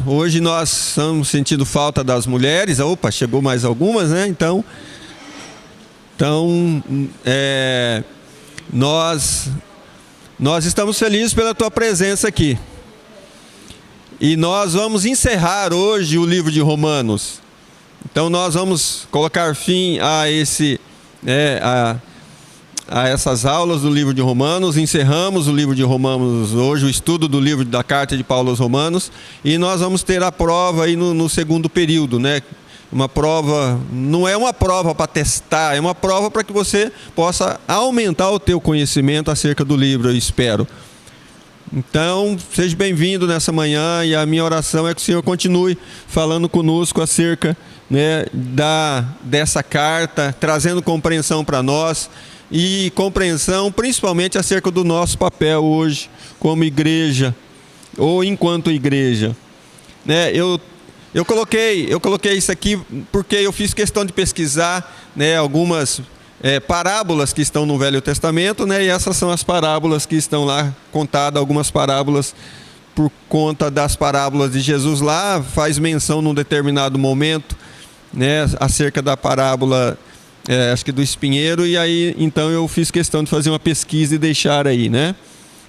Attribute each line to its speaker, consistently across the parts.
Speaker 1: Hoje nós estamos sentindo falta das mulheres. Opa, chegou mais algumas, né? Então nós estamos felizes pela tua presença aqui. E nós vamos encerrar hoje o livro de Romanos. Então nós vamos colocar fim a essas aulas do livro de Romanos. Encerramos o livro de Romanos hoje, o estudo do livro da carta de Paulo aos Romanos, e nós vamos ter a prova aí no segundo período, né? Uma prova, não é uma prova para testar, é uma prova para que você possa aumentar o teu conhecimento acerca do livro, eu espero. Então, seja bem-vindo nessa manhã, e a minha oração é que o Senhor continue falando conosco acerca, né, dessa carta, trazendo compreensão para nós, e compreensão principalmente acerca do nosso papel hoje como igreja, ou enquanto igreja, né? Eu coloquei isso aqui porque eu fiz questão de pesquisar, né, algumas parábolas que estão no Velho Testamento, né, e essas são as parábolas que estão lá contadas. Algumas parábolas, por conta das parábolas de Jesus lá, faz menção num determinado momento, né, acerca da parábola, acho que do espinheiro, e aí então eu fiz questão de fazer uma pesquisa e deixar aí, né,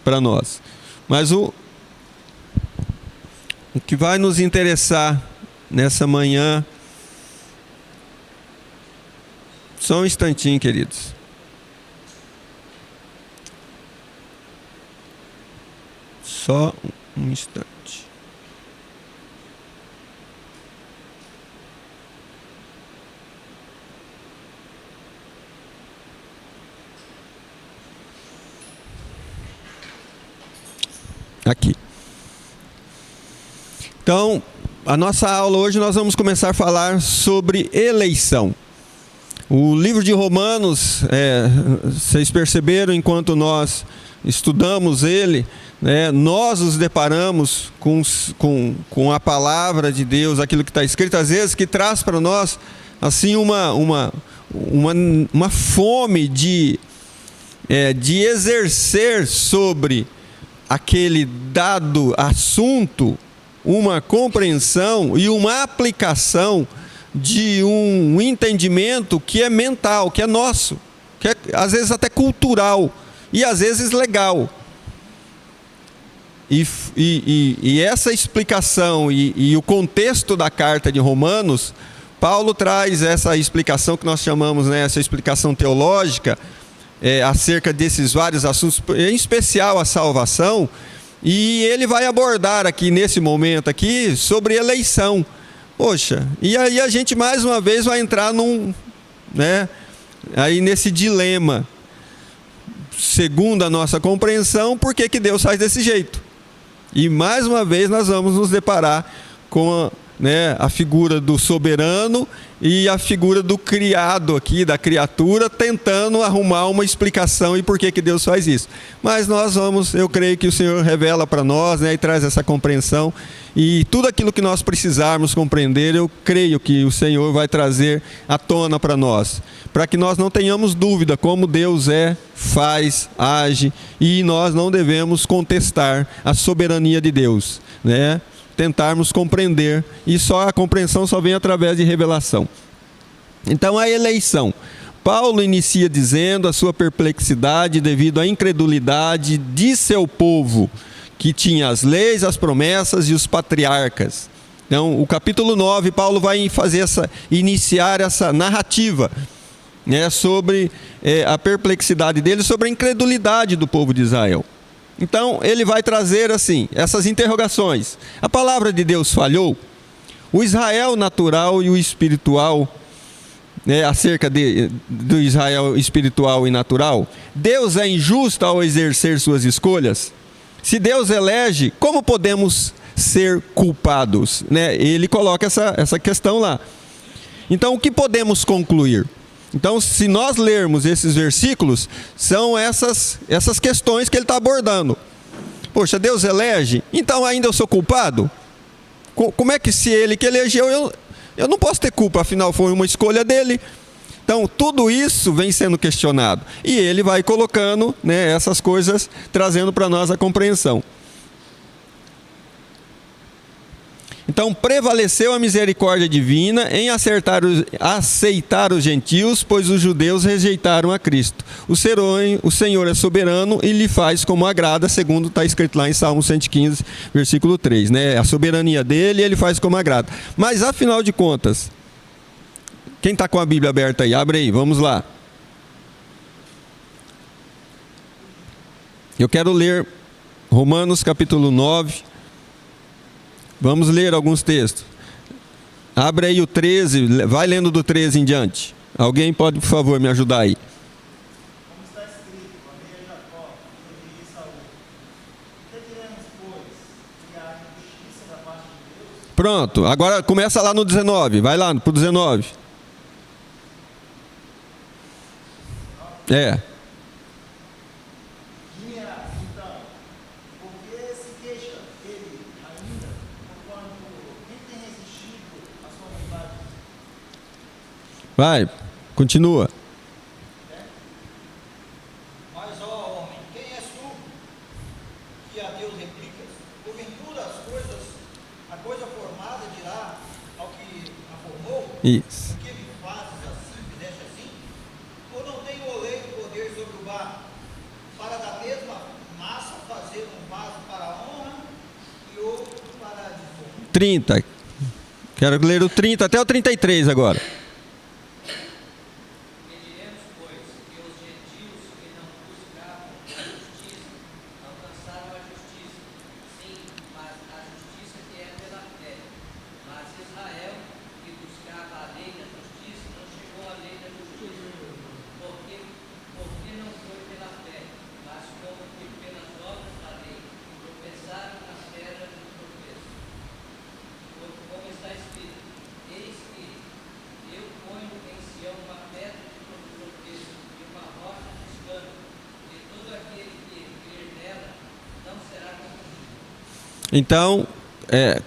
Speaker 1: para nós. Mas o que vai nos interessar nessa manhã, só um instantinho, queridos. Só um instante. Aqui. Então, a nossa aula hoje nós vamos começar a falar sobre eleição. O livro de Romanos, vocês perceberam, enquanto nós estudamos ele, né, nós nos deparamos com a palavra de Deus, aquilo que está escrito, às vezes que traz para nós assim uma fome de exercer sobre aquele dado assunto uma compreensão e uma aplicação de um entendimento que é mental, que é nosso, que é às vezes até cultural e às vezes legal. E essa explicação e o contexto da carta de Romanos, Paulo traz essa explicação que nós chamamos, né, essa explicação teológica, acerca desses vários assuntos, em especial a salvação, e ele vai abordar aqui nesse momento aqui sobre eleição. Poxa, e aí a gente mais uma vez vai entrar aí nesse dilema. Segundo a nossa compreensão, por que Deus faz desse jeito? E mais uma vez nós vamos nos deparar com a figura do soberano e a figura do criado aqui, da criatura, tentando arrumar uma explicação e por que Deus faz isso. Mas eu creio que o Senhor revela para nós, né, e traz essa compreensão, e tudo aquilo que nós precisarmos compreender, eu creio que o Senhor vai trazer à tona para nós, para que nós não tenhamos dúvida como Deus faz, age, e nós não devemos contestar a soberania de Deus, né? Tentarmos compreender, e a compreensão só vem através de revelação. Então, a eleição. Paulo inicia dizendo a sua perplexidade devido à incredulidade de seu povo, que tinha as leis, as promessas e os patriarcas. Então, o capítulo 9, Paulo vai iniciar essa narrativa, né, sobre a perplexidade dele, sobre a incredulidade do povo de Israel. Então, ele vai trazer assim, essas interrogações. A palavra de Deus falhou? O Israel natural e o espiritual, acerca do Israel espiritual e natural? Deus é injusto ao exercer suas escolhas? Se Deus elege, como podemos ser culpados? Ele coloca essa questão lá. Então, o que podemos concluir? Então, se nós lermos esses versículos, são essas questões que ele está abordando. Poxa, Deus elege? Então ainda eu sou culpado? Como é que se ele que elegeu, eu não posso ter culpa, afinal foi uma escolha dele. Então, tudo isso vem sendo questionado. E ele vai colocando, essas coisas, trazendo para nós a compreensão. Então prevaleceu a misericórdia divina em aceitar os gentios, pois os judeus rejeitaram a Cristo. O Senhor é soberano e lhe faz como agrada, segundo está escrito lá em Salmo 115, versículo 3. Né? A soberania dele, ele faz como agrada. Mas afinal de contas, quem está com a Bíblia aberta aí? Abre aí, vamos lá. Eu quero ler Romanos capítulo 9. Vamos ler alguns textos. Abre aí o 13, vai lendo do 13 em diante. Alguém pode, por favor, me ajudar aí.
Speaker 2: Como está escrito, amei a Jacó, odiei Esaú. Que diremos, pois, que há injustiça da parte de Deus?
Speaker 1: Pronto, agora começa lá no 19, vai lá pro 19. É.
Speaker 2: Dirás, então, por que se queixa ele ainda, porquanto quem tem resistido à sua vontade?
Speaker 1: Vai, continua.
Speaker 3: Mas, ó homem, quem és tu que a Deus replicas? Porventura a coisa formada dirá ao que a formou?
Speaker 1: Isso.
Speaker 3: Por que me fazes assim, fizeste assim? Ou não tem o oleiro poder sobre o barro, para da mesma massa fazer um vaso para a honra e outro para a desonra?
Speaker 1: 30. Quero ler o 30 até o 33 agora.
Speaker 3: Que diremos, pois, que os gentios que não buscavam a justiça alcançaram a justiça? Sim, mas a justiça que é pela fé. Mas Israel, que buscava a lei da justiça, não chegou à lei da justiça. Porque não foi pela fé, mas como que pelas obras da lei, e tropeçaram nas pedras do tropeço. Como está escrito, eis que eu ponho em Sião uma pedra de tropeço e uma rocha de escândalo, e todo aquele que crer nela não será confundido.
Speaker 1: Então,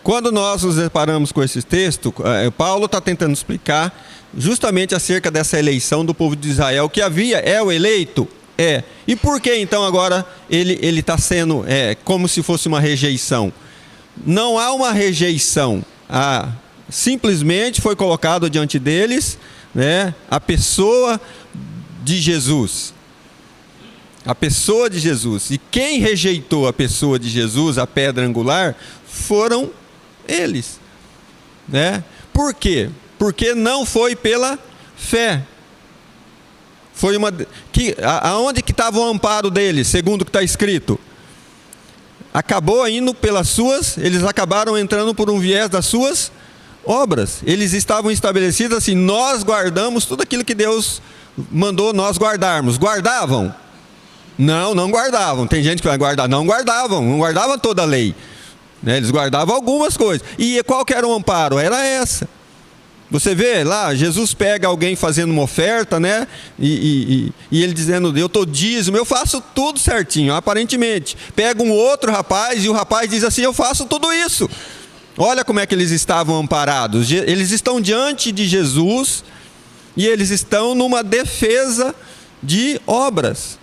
Speaker 1: quando nós nos deparamos com esse texto, Paulo está tentando explicar justamente acerca dessa eleição do povo de Israel, que é o eleito? É. E por que então agora ele está sendo como se fosse uma rejeição? Não há uma rejeição, simplesmente foi colocado diante deles, né, a pessoa de Jesus. A pessoa de Jesus. E quem rejeitou a pessoa de Jesus, a pedra angular, foram eles. Né? Por quê? Porque não foi pela fé. Foi aonde que estava o amparo deles, segundo o que está escrito? Acabou indo eles acabaram entrando por um viés das suas obras. Eles estavam estabelecidos assim, nós guardamos tudo aquilo que Deus mandou nós guardarmos. Guardavam? Não guardavam. Tem gente que vai guardar. Não guardavam toda a lei. Né? Eles guardavam algumas coisas. E qual que era o amparo? Era essa. Você vê lá, Jesus pega alguém fazendo uma oferta, né? E ele dizendo, eu estou dízimo, eu faço tudo certinho, aparentemente. Pega um outro rapaz e o rapaz diz assim, eu faço tudo isso. Olha como é que eles estavam amparados. Eles estão diante de Jesus e eles estão numa defesa de obras.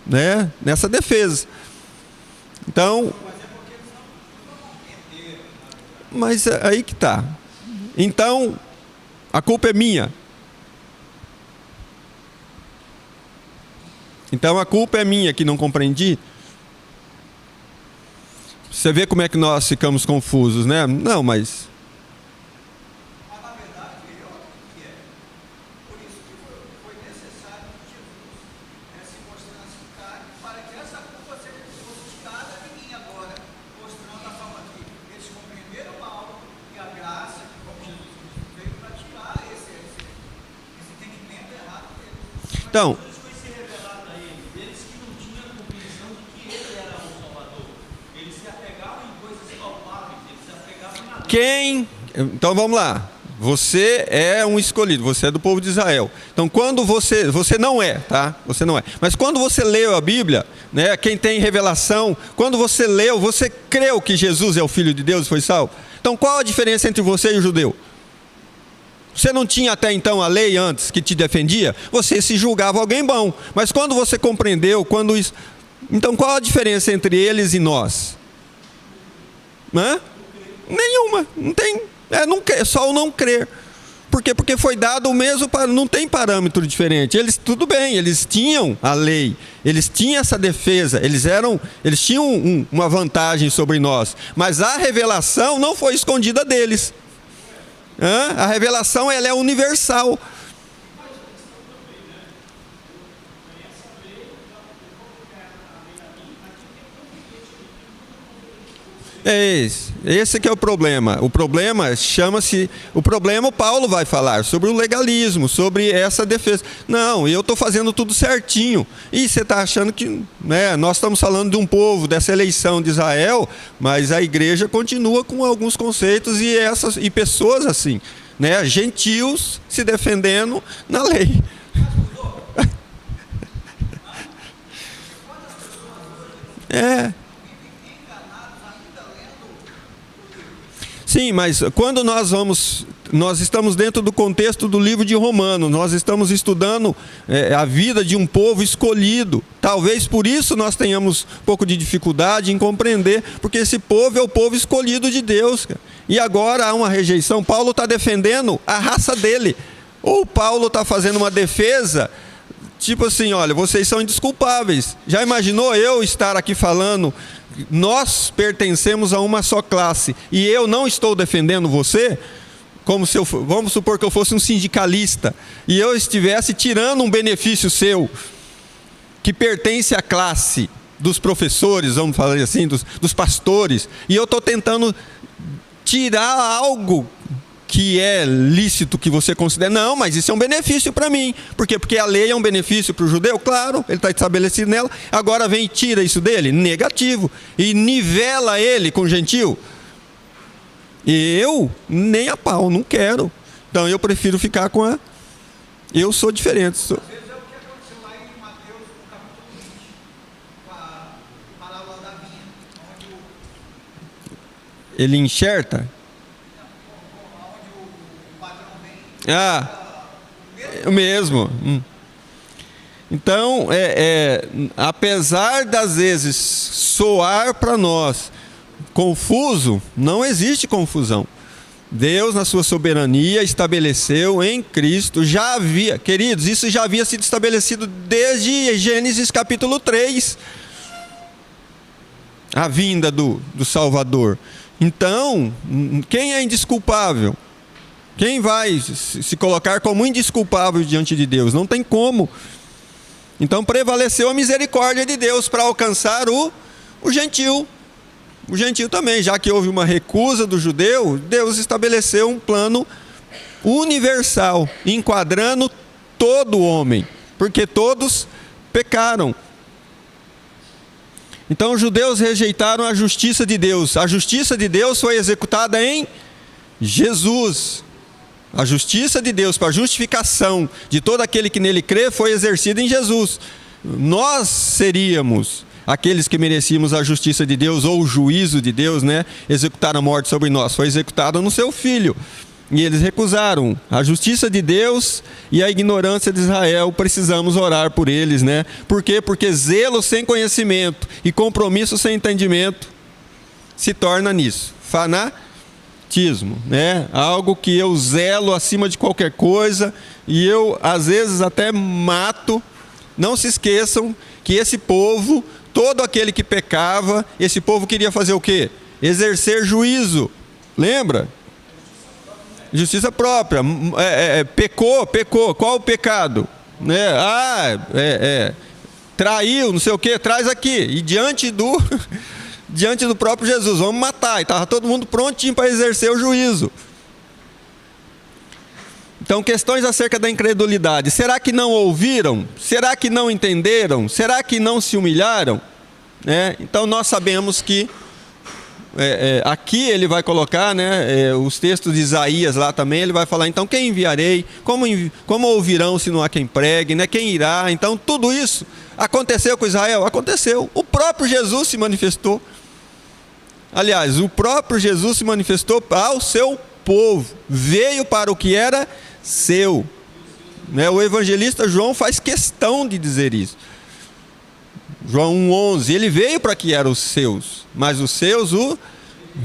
Speaker 1: Né? Nessa defesa. Então, mas aí que está. Então, a culpa é minha. Então, a culpa é minha que não compreendi. Você vê como é que nós ficamos confusos, né? Não, mas...
Speaker 3: Mas na verdade, melhor o que é. Por isso que foi necessário que Jesus se mostrasse carne para que essa culpa fosse tirada de mim agora, mostrando a forma que eles compreenderam mal e a graça, como Jesus veio para tirar esse entendimento errado deles.
Speaker 1: Então,
Speaker 2: Jesus foi se revelado a eles que não tinham a compreensão de que ele era o Salvador. Eles se apegavam em coisas palpáveis, eles se apegavam na lei.
Speaker 1: então vamos lá. Você é um escolhido, você é do povo de Israel. Então quando você não é, tá? Você não é. Mas quando você leu a Bíblia, né, quem tem revelação, quando você leu, você creu que Jesus é o Filho de Deus e foi salvo? Então qual a diferença entre você e o judeu? Você não tinha até então a lei antes que te defendia? Você se julgava alguém bom. Mas quando você compreendeu, então qual a diferença entre eles e nós? Nenhuma. Não tem. É só o não crer. Por quê? Porque foi dado o mesmo, não tem parâmetro diferente. Eles, tudo bem, eles tinham a lei, eles tinham essa defesa, eles tinham uma vantagem sobre nós, mas a revelação não foi escondida deles. A revelação, ela é universal. Esse que é o problema. O problema o Paulo vai falar sobre o legalismo, sobre essa defesa. Não, eu estou fazendo tudo certinho. E você está achando que, né, nós estamos falando de um povo, dessa eleição de Israel, mas a igreja continua com alguns conceitos e pessoas assim, né, gentios se defendendo na lei. Sim, mas quando nós estamos dentro do contexto do livro de Romanos, nós estamos estudando a vida de um povo escolhido. Talvez por isso nós tenhamos um pouco de dificuldade em compreender, porque esse povo é o povo escolhido de Deus. E agora há uma rejeição. Paulo está defendendo a raça dele. Ou Paulo está fazendo uma defesa, tipo assim, olha, vocês são indesculpáveis. Já imaginou eu estar aqui falando... Nós pertencemos a uma só classe e eu não estou defendendo você, como se vamos supor que eu fosse um sindicalista e eu estivesse tirando um benefício seu que pertence à classe dos professores, vamos falar assim, dos pastores, e eu estou tentando tirar algo que é lícito, que você considera. Não, mas isso é um benefício para mim. Por quê? Porque a lei é um benefício para o judeu? Claro, ele está estabelecido nela. Agora vem e tira isso dele? Negativo. E nivela ele com o gentil? Eu, nem a pau, não quero. Então eu prefiro ficar com a... Eu sou diferente.
Speaker 2: Às vezes é o que aconteceu lá em Mateus, no capítulo 20, com a parábola da vinha, onde
Speaker 1: ele enxerta? O mesmo. Então, apesar das vezes soar para nós confuso, não existe confusão. Deus, na sua soberania, estabeleceu em Cristo, queridos, isso já havia sido estabelecido desde Gênesis capítulo 3, a vinda do Salvador. Então, quem é indesculpável? Quem vai se colocar como indesculpável diante de Deus? Não tem como. Então prevaleceu a misericórdia de Deus para alcançar o gentil. O gentil também, já que houve uma recusa do judeu, Deus estabeleceu um plano universal, enquadrando todo homem, porque todos pecaram. Então os judeus rejeitaram a justiça de Deus. A justiça de Deus foi executada em Jesus. A justiça de Deus para a justificação de todo aquele que nele crê foi exercida em Jesus. Nós seríamos aqueles que merecíamos a justiça de Deus ou o juízo de Deus, né? Executar a morte sobre nós. Foi executado no seu Filho. E eles recusaram a justiça de Deus e a ignorância de Israel. Precisamos orar por eles, né? Por quê? Porque zelo sem conhecimento e compromisso sem entendimento se torna nisso. Fanatismo, né? Algo que eu zelo acima de qualquer coisa e eu às vezes até mato. Não se esqueçam que esse povo, todo aquele que pecava, esse povo queria fazer o quê? Exercer juízo. Lembra? Justiça própria. Pecou. Qual o pecado? Né? Traiu, não sei o quê, traz aqui. E diante do próprio Jesus, vamos matar. E estava todo mundo prontinho para exercer o juízo. Então, questões acerca da incredulidade. Será que não ouviram? Será que não entenderam? Será que não se humilharam? Então, nós sabemos que aqui ele vai colocar, né, os textos de Isaías lá também, ele vai falar, então, quem enviarei? Como ouvirão se não há quem pregue? Né? Quem irá? Então, tudo isso aconteceu com Israel? Aconteceu. O próprio Jesus se manifestou. Aliás, o próprio Jesus se manifestou ao seu povo. Veio para o que era seu. Né? O evangelista João faz questão de dizer isso. João 1,11, ele veio para que eram os seus, mas os seus o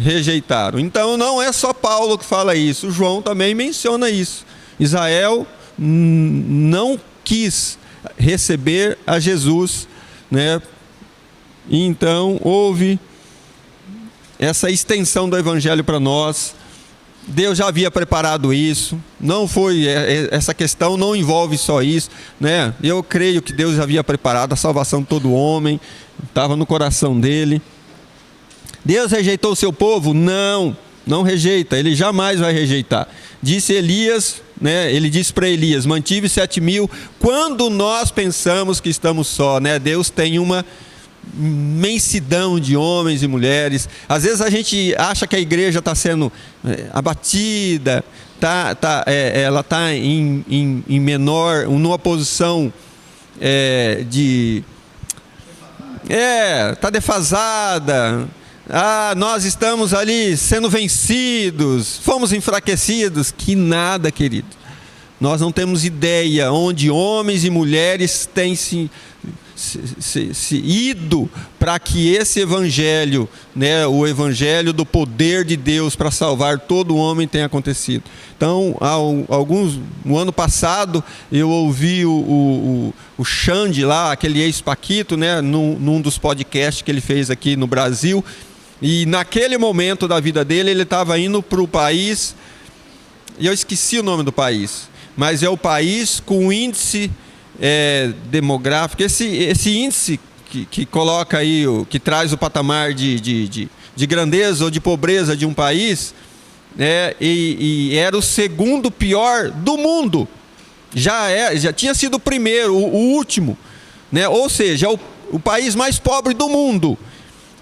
Speaker 1: rejeitaram. Então não é só Paulo que fala isso, João também menciona isso. Israel não quis receber a Jesus, né? E então houve essa extensão do evangelho para nós. Deus já havia preparado isso, não foi, essa questão não envolve só isso, né? Eu creio que Deus já havia preparado a salvação de todo homem, estava no coração dele. Deus rejeitou o seu povo? Não rejeita, ele jamais vai rejeitar. Disse Elias, né? Ele disse para Elias: mantive 7.000, quando nós pensamos que estamos só, né? Deus tem uma imensidão de homens e mulheres. Às vezes a gente acha que a igreja está sendo abatida, ela está em menor, numa posição está defasada. Nós estamos ali sendo vencidos, fomos enfraquecidos. Que nada, querido. Nós não temos ideia onde homens e mulheres têm se ido para que esse evangelho, né, o evangelho do poder de Deus para salvar todo homem, tenha acontecido. Então, no ano passado, eu ouvi o Xande lá, aquele ex-Paquito, né, num dos podcasts que ele fez aqui no Brasil, e naquele momento da vida dele, ele estava indo para o país, e eu esqueci o nome do país, mas é o país com o índice demográfico, esse índice que coloca aí, que traz o patamar de grandeza ou de pobreza de um país, e era o segundo pior do mundo. Já tinha sido o primeiro, o último, né? Ou seja, o país mais pobre do mundo.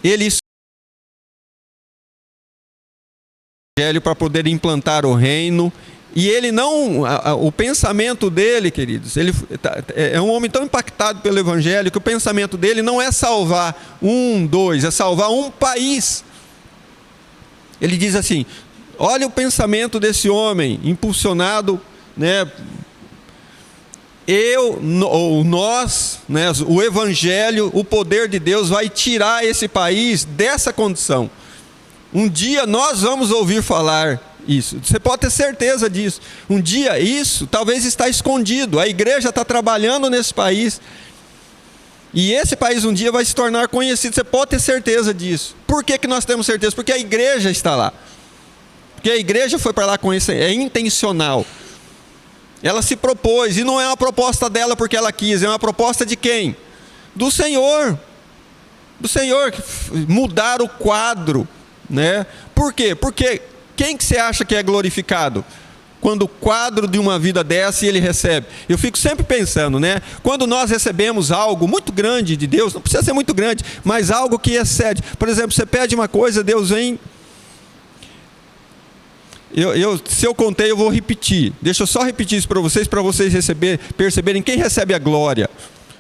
Speaker 1: Ele para poder implantar o reino. E ele não, o pensamento dele, queridos, ele é um homem tão impactado pelo evangelho que o pensamento dele não é salvar é salvar um país. Ele diz assim: olha o pensamento desse homem, impulsionado, né? Nós, né? O evangelho, o poder de Deus vai tirar esse país dessa condição. Um dia nós vamos ouvir falar isso, você pode ter certeza disso. Um dia isso talvez está escondido. A igreja está trabalhando nesse país, e esse país um dia vai se tornar conhecido. Você pode ter certeza disso. Por que nós temos certeza? Porque a igreja está lá. Porque a igreja foi para lá com isso. É intencional. Ela se propôs, e não é uma proposta dela porque ela quis. É uma proposta de quem? Do Senhor. Do Senhor. Mudar o quadro, né? Por quê? Porque quem que você acha que é glorificado? Quando o quadro de uma vida dessa ele recebe. Eu fico sempre pensando, né? Quando nós recebemos algo muito grande de Deus, não precisa ser muito grande, mas algo que excede. Por exemplo, você pede uma coisa, Deus vem. Se eu contei, eu vou repetir. Deixa eu só repetir isso para vocês perceberem quem recebe a glória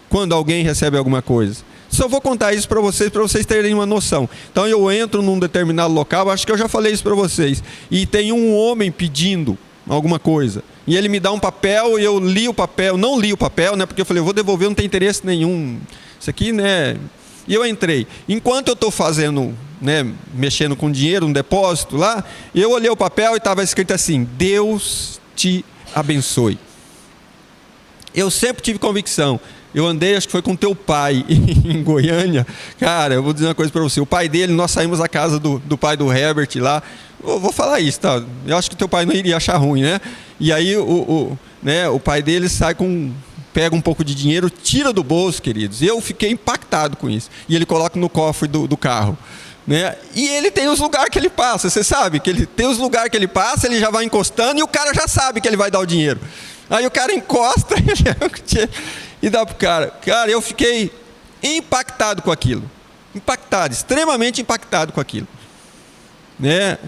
Speaker 1: quando alguém recebe alguma coisa. Só vou contar isso para vocês terem uma noção. Então eu entro num determinado local, acho que eu já falei isso para vocês, e tem um homem pedindo alguma coisa, e ele me dá um papel, e eu li o papel, não li o papel, né, porque eu falei, eu vou devolver, não tem interesse nenhum, isso aqui, né, e eu entrei. Enquanto eu estou fazendo, né, mexendo com dinheiro, um depósito lá, eu olhei o papel e estava escrito assim: Deus te abençoe. Eu sempre tive convicção. Eu andei, acho que foi com teu pai em Goiânia. Cara, eu vou dizer uma coisa para você. O pai dele, nós saímos da casa do pai do Herbert lá. Eu vou falar isso, tá? Eu acho que teu pai não iria achar ruim, né? E aí o pai dele pega um pouco de dinheiro, tira do bolso, queridos. Eu fiquei impactado com isso. E ele coloca no cofre do carro, né? E ele tem os lugares que ele passa. Você sabe que ele tem os lugares que ele passa, ele já vai encostando e o cara já sabe que ele vai dar o dinheiro. Aí o cara encosta e dá pro cara. Cara, eu fiquei impactado com aquilo. Impactado, extremamente impactado com aquilo. Né?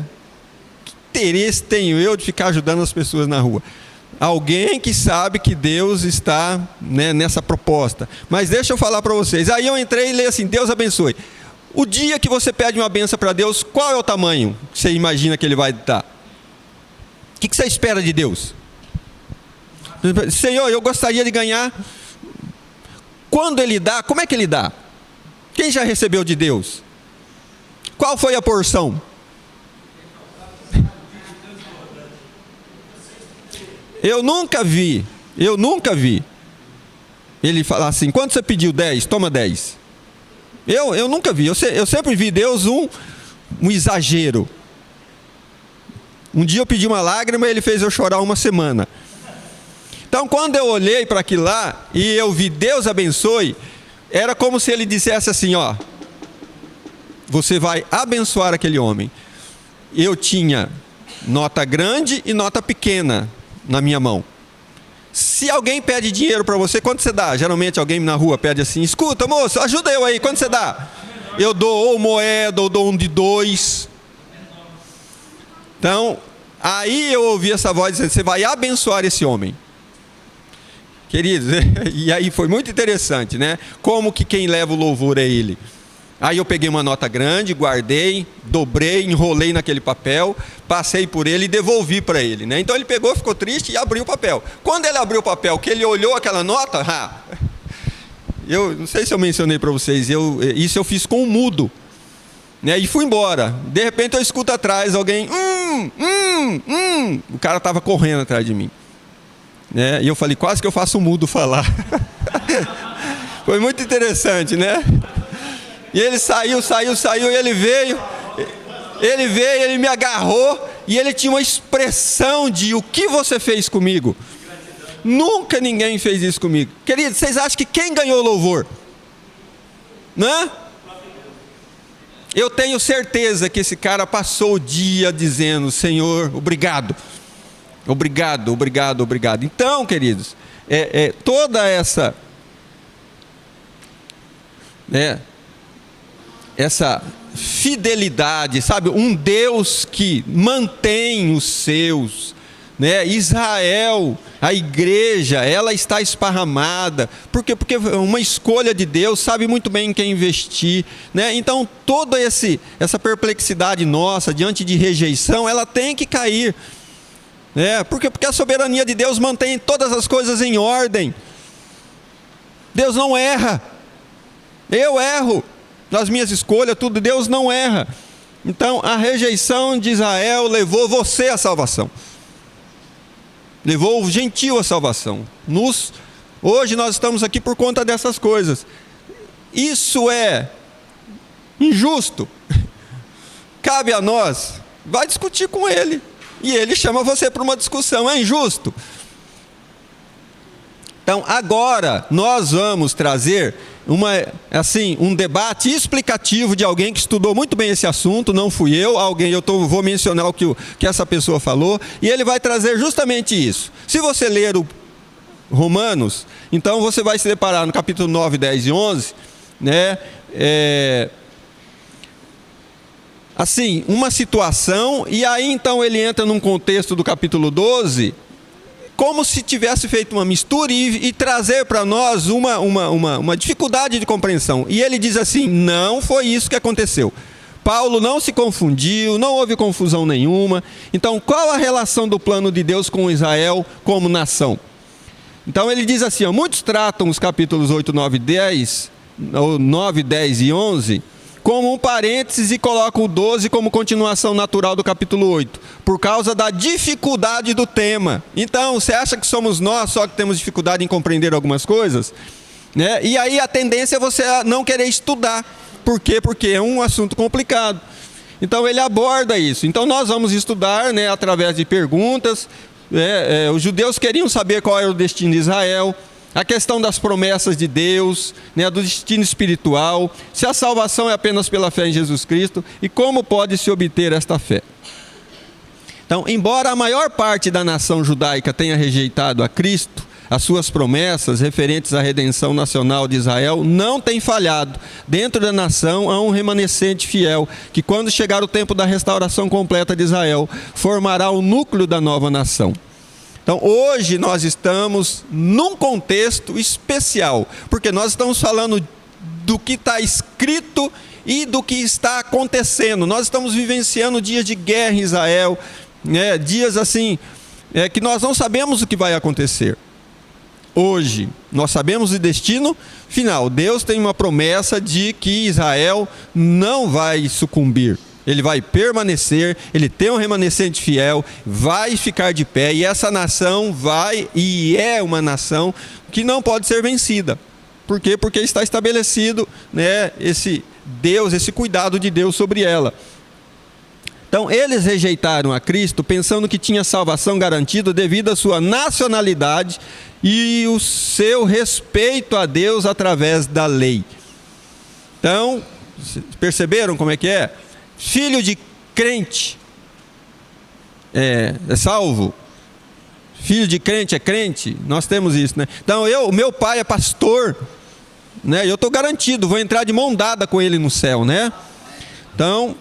Speaker 1: Que interesse tenho eu de ficar ajudando as pessoas na rua? Alguém que sabe que Deus está, né, nessa proposta. Mas deixa eu falar para vocês. Aí eu entrei e li assim: Deus abençoe. O dia que você pede uma benção para Deus, qual é o tamanho que você imagina que Ele vai dar? O que você espera de Deus? Senhor, eu gostaria de ganhar. Quando Ele dá, como é que Ele dá? Quem já recebeu de Deus? Qual foi a porção? Eu nunca vi ele falar assim: quanto você pediu? 10, toma 10. Eu nunca vi, eu sempre vi Deus um exagero. Um dia eu pedi uma lágrima e ele fez eu chorar uma semana. Então quando eu olhei para aquilo lá e eu vi Deus abençoe, era como se ele dissesse assim: ó, você vai abençoar aquele homem. Eu tinha nota grande e nota pequena na minha mão. Se alguém pede dinheiro para você, quanto você dá? Geralmente alguém na rua pede assim: escuta, moço, ajuda eu aí, quanto você dá? Eu dou ou moeda, ou dou um de 2. Então, aí eu ouvi essa voz dizendo: você vai abençoar esse homem. Queridos, e aí foi muito interessante, né? Como que quem leva o louvor é ele. Aí eu peguei uma nota grande, guardei, dobrei, enrolei naquele papel, passei por ele e devolvi para ele, né? Então ele pegou, ficou triste e abriu o papel. Quando ele abriu o papel, que ele olhou aquela nota, eu não sei se eu mencionei para vocês, isso eu fiz com um mudo, né? E fui embora. De repente eu escuto atrás alguém, o cara estava correndo atrás de mim, né? E eu falei: quase que eu faço o mudo falar. Foi muito interessante, né? E ele saiu, e ele veio, ele me agarrou, e ele tinha uma expressão de: o que você fez comigo? Nunca ninguém fez isso comigo. Queridos, vocês acham que quem ganhou o louvor? Né? Eu tenho certeza que esse cara passou o dia dizendo: Senhor, obrigado. Obrigado, obrigado, obrigado. Então, queridos, toda essa fidelidade, sabe? Um Deus que mantém os seus, né? Israel, a igreja, ela está esparramada. Por quê? Porque é uma escolha de Deus, sabe muito bem em quem investir, né? Então, toda essa perplexidade nossa diante de rejeição, ela tem que cair, né? Porque a soberania de Deus mantém todas as coisas em ordem. Deus não erra. Eu erro nas minhas escolhas, tudo. Deus não erra. Então, a rejeição de Israel levou você à salvação. Levou o gentio à salvação. Hoje nós estamos aqui por conta dessas coisas. Isso é injusto. Cabe a nós. Vai discutir com ele. E ele chama você para uma discussão. É injusto. Então, agora nós vamos trazer um debate explicativo de alguém que estudou muito bem esse assunto. Não fui eu, vou mencionar o que essa pessoa falou, e ele vai trazer justamente isso. Se você ler o Romanos, então você vai se deparar no capítulo 9, 10 e 11, né? Assim, uma situação, e aí então ele entra num contexto do capítulo 12, como se tivesse feito uma mistura e trazer para nós uma dificuldade de compreensão. E ele diz assim: não foi isso que aconteceu. Paulo não se confundiu, não houve confusão nenhuma. Então, qual a relação do plano de Deus com Israel como nação? Então ele diz assim: muitos tratam os capítulos 8, 9, 10, ou 9, 10 e 11... como um parênteses, e colocam o 12 como continuação natural do capítulo 8, por causa da dificuldade do tema. Então, você acha que somos nós só que temos dificuldade em compreender algumas coisas? Né? E aí a tendência é você não querer estudar. Por quê? Porque é um assunto complicado. Então ele aborda isso. Então nós vamos estudar, né, através de perguntas. Os judeus queriam saber qual era o destino de Israel, a questão das promessas de Deus, né, do destino espiritual, se a salvação é apenas pela fé em Jesus Cristo e como pode se obter esta fé. Então, embora a maior parte da nação judaica tenha rejeitado a Cristo, as suas promessas referentes à redenção nacional de Israel não têm falhado. Dentro da nação há um remanescente fiel, que quando chegar o tempo da restauração completa de Israel, formará o núcleo da nova nação. Então, hoje nós estamos num contexto especial, porque nós estamos falando do que está escrito e do que está acontecendo. Nós estamos vivenciando dias de guerra em Israel, né? Dias assim, que nós não sabemos o que vai acontecer. Hoje, nós sabemos o destino final. Deus tem uma promessa de que Israel não vai sucumbir, Ele vai permanecer, ele tem um remanescente fiel, vai ficar de pé, e essa nação vai e é uma nação que não pode ser vencida. Por quê? Porque está estabelecido, né, esse Deus, esse cuidado de Deus sobre ela. Então, eles rejeitaram a Cristo pensando que tinha salvação garantida devido à sua nacionalidade e o seu respeito a Deus através da lei. Então, perceberam como é que é? Filho de crente é salvo. Filho de crente é crente. Nós temos isso, né? Então, meu pai é pastor, né? Eu estou garantido, vou entrar de mão dada com ele no céu, né? Então,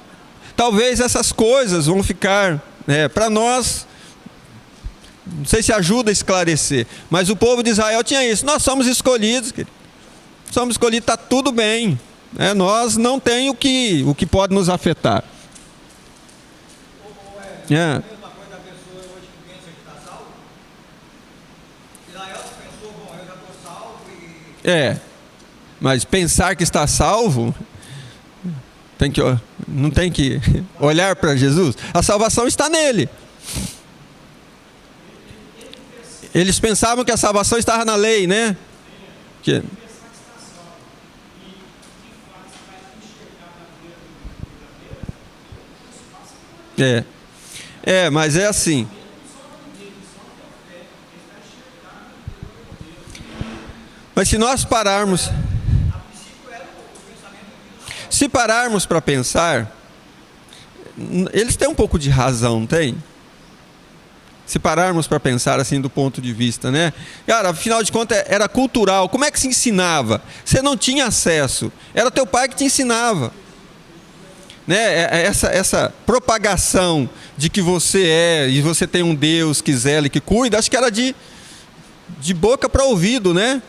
Speaker 1: talvez essas coisas vão ficar, para nós, não sei se ajuda a esclarecer, mas o povo de Israel tinha isso. Nós somos escolhidos, querido. Somos escolhidos, está tudo bem. Nós não tem o que pode nos afetar.
Speaker 2: A mesma coisa da pessoa hoje que pensa que está salvo. Israel pensou, bom, eu já estou salvo e...
Speaker 1: Mas pensar que está salvo, não tem que olhar para Jesus. A salvação está nele. Eles pensavam que a salvação estava na lei, né? Mas é assim. Mas se nós pararmos para pensar, eles têm um pouco de razão, não tem? Se pararmos para pensar assim do ponto de vista, né? Cara, afinal de contas era cultural. Como é que se ensinava? Você não tinha acesso. Era teu pai que te ensinava. Né? Essa propagação de que você e você tem um Deus que zela e que cuida, acho que era de boca para ouvido, né?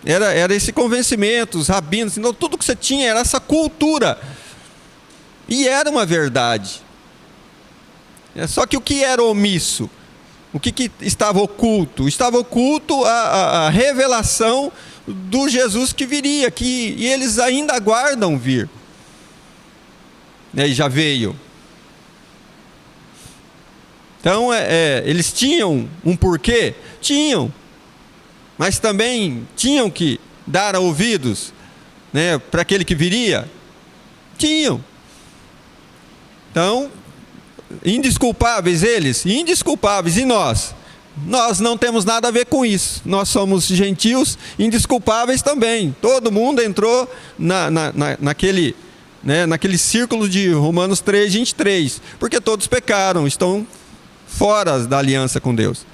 Speaker 1: Era esse convencimento, os rabinos, então, tudo que você tinha era essa cultura. E era uma verdade. Só que o que era omisso? O que estava oculto? Estava oculto a revelação do Jesus que viria, e eles ainda aguardam vir. E já veio. Então, eles tinham um porquê? Tinham. Mas também tinham que dar ouvidos, né, para aquele que viria? Tinham. Então, indesculpáveis eles? Indesculpáveis. E nós? Nós não temos nada a ver com isso. Nós somos gentios, indesculpáveis também. Todo mundo entrou naquele círculo de Romanos 3, 23. Porque todos pecaram, estão fora da aliança com Deus.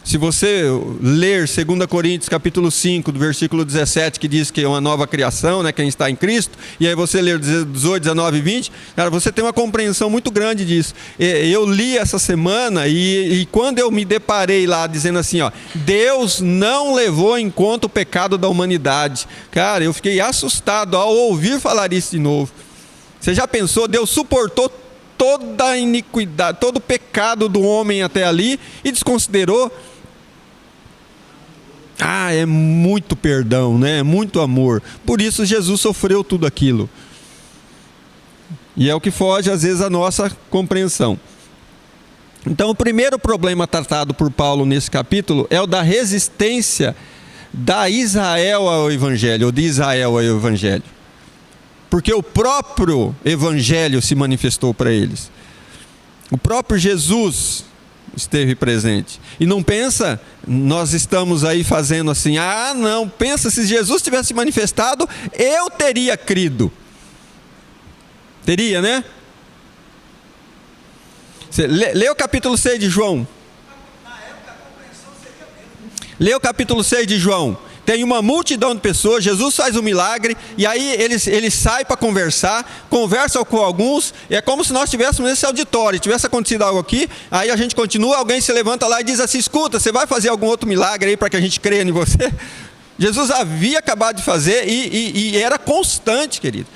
Speaker 1: Se você ler 2 Coríntios capítulo 5, do versículo 17, que diz que é uma nova criação, né, quem está em Cristo, e aí você ler 18, 19 e 20, cara, você tem uma compreensão muito grande disso. Eu li essa semana e quando eu me deparei lá dizendo assim, Deus não levou em conta o pecado da humanidade. Cara, eu fiquei assustado ao ouvir falar isso de novo. Você já pensou? Deus suportou toda a iniquidade, todo o pecado do homem até ali e desconsiderou. É muito perdão, né? É muito amor. Por isso Jesus sofreu tudo aquilo. E é o que foge às vezes à nossa compreensão. Então, o primeiro problema tratado por Paulo nesse capítulo é o da resistência da Israel ao Evangelho, ou de Israel ao Evangelho. Porque o próprio Evangelho se manifestou para eles. O próprio Jesus esteve presente. E não pensa, nós estamos aí fazendo assim, não, pensa, se Jesus tivesse manifestado, eu teria crido. Teria, né? Lê o capítulo 6 de João.
Speaker 2: Na época a compreensão seria mesmo.
Speaker 1: Lê o capítulo 6 de João. Tem uma multidão de pessoas, Jesus faz um milagre, e aí eles saem para conversam com alguns, e é como se nós estivéssemos nesse auditório, tivesse acontecido algo aqui, aí a gente continua, alguém se levanta lá e diz assim, escuta, você vai fazer algum outro milagre aí para que a gente creia em você? Jesus havia acabado de fazer e era constante, querido.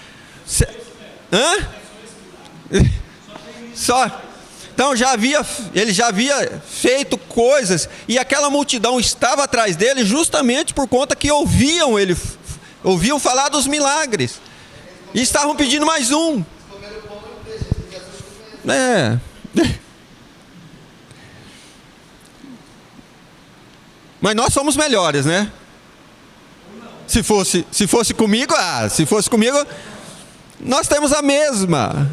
Speaker 1: Só... Então ele já havia feito coisas, e aquela multidão estava atrás dele justamente por conta que ouviam falar dos milagres, e estavam pedindo mais um. É. Mas nós somos melhores, né? Se fosse comigo, nós temos a mesma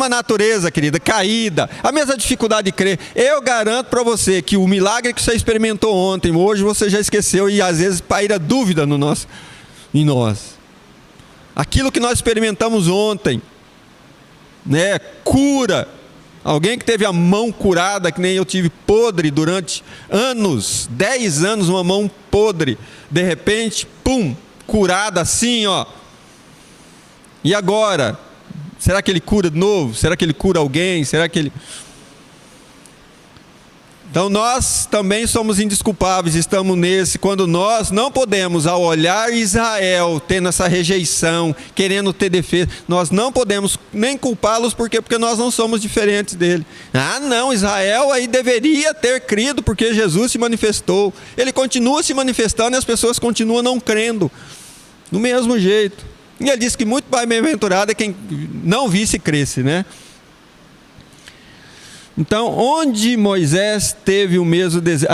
Speaker 1: natureza, querida, caída, a mesma dificuldade de crer. Eu garanto para você que o milagre que você experimentou ontem, hoje você já esqueceu e às vezes paira dúvida em nós. Aquilo que nós experimentamos ontem, né? Cura. Alguém que teve a mão curada, que nem eu tive, podre durante anos, 10 anos, uma mão podre, de repente, pum, curada assim, ó. E agora? Será que ele cura de novo? Será que ele cura alguém? Será que ele... Então nós também somos indesculpáveis, estamos nesse, quando nós não podemos, ao olhar Israel, tendo essa rejeição, querendo ter defesa, nós não podemos nem culpá-los, porque nós não somos diferentes dele. Ah não, Israel aí deveria ter crido, porque Jesus se manifestou. Ele continua se manifestando e as pessoas continuam não crendo, do mesmo jeito. E ele disse que muito mais bem-aventurado é quem não visse e cresce, né? Então, onde Moisés teve o mesmo desejo...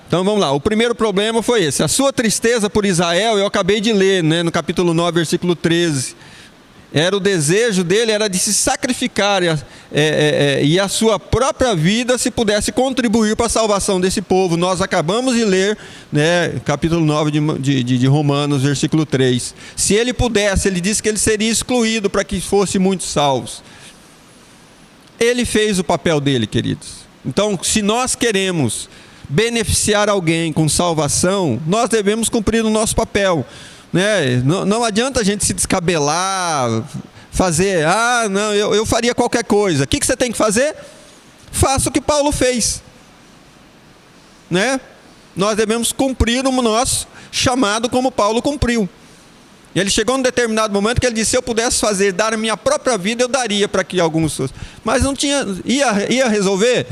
Speaker 1: Então vamos lá, o primeiro problema foi esse. A sua tristeza por Israel, eu acabei de ler, né, no capítulo 9, versículo 13. Era o desejo dele, era de se sacrificar e a sua própria vida se pudesse contribuir para a salvação desse povo. Nós acabamos de ler, né, capítulo 9 de Romanos, versículo 3. Se ele pudesse, ele disse que ele seria excluído para que fosse muitos salvos. Ele fez o papel dele, queridos. Então, se nós queremos beneficiar alguém com salvação, nós devemos cumprir o nosso papel, né? Não adianta a gente se descabelar, fazer, não, eu faria qualquer coisa. O que você tem que fazer? Faça o que Paulo fez, né? Nós devemos cumprir o nosso chamado como Paulo cumpriu. E ele chegou num determinado momento que ele disse: se eu pudesse dar a minha própria vida, eu daria para que alguns... Mas não tinha... Ia resolver?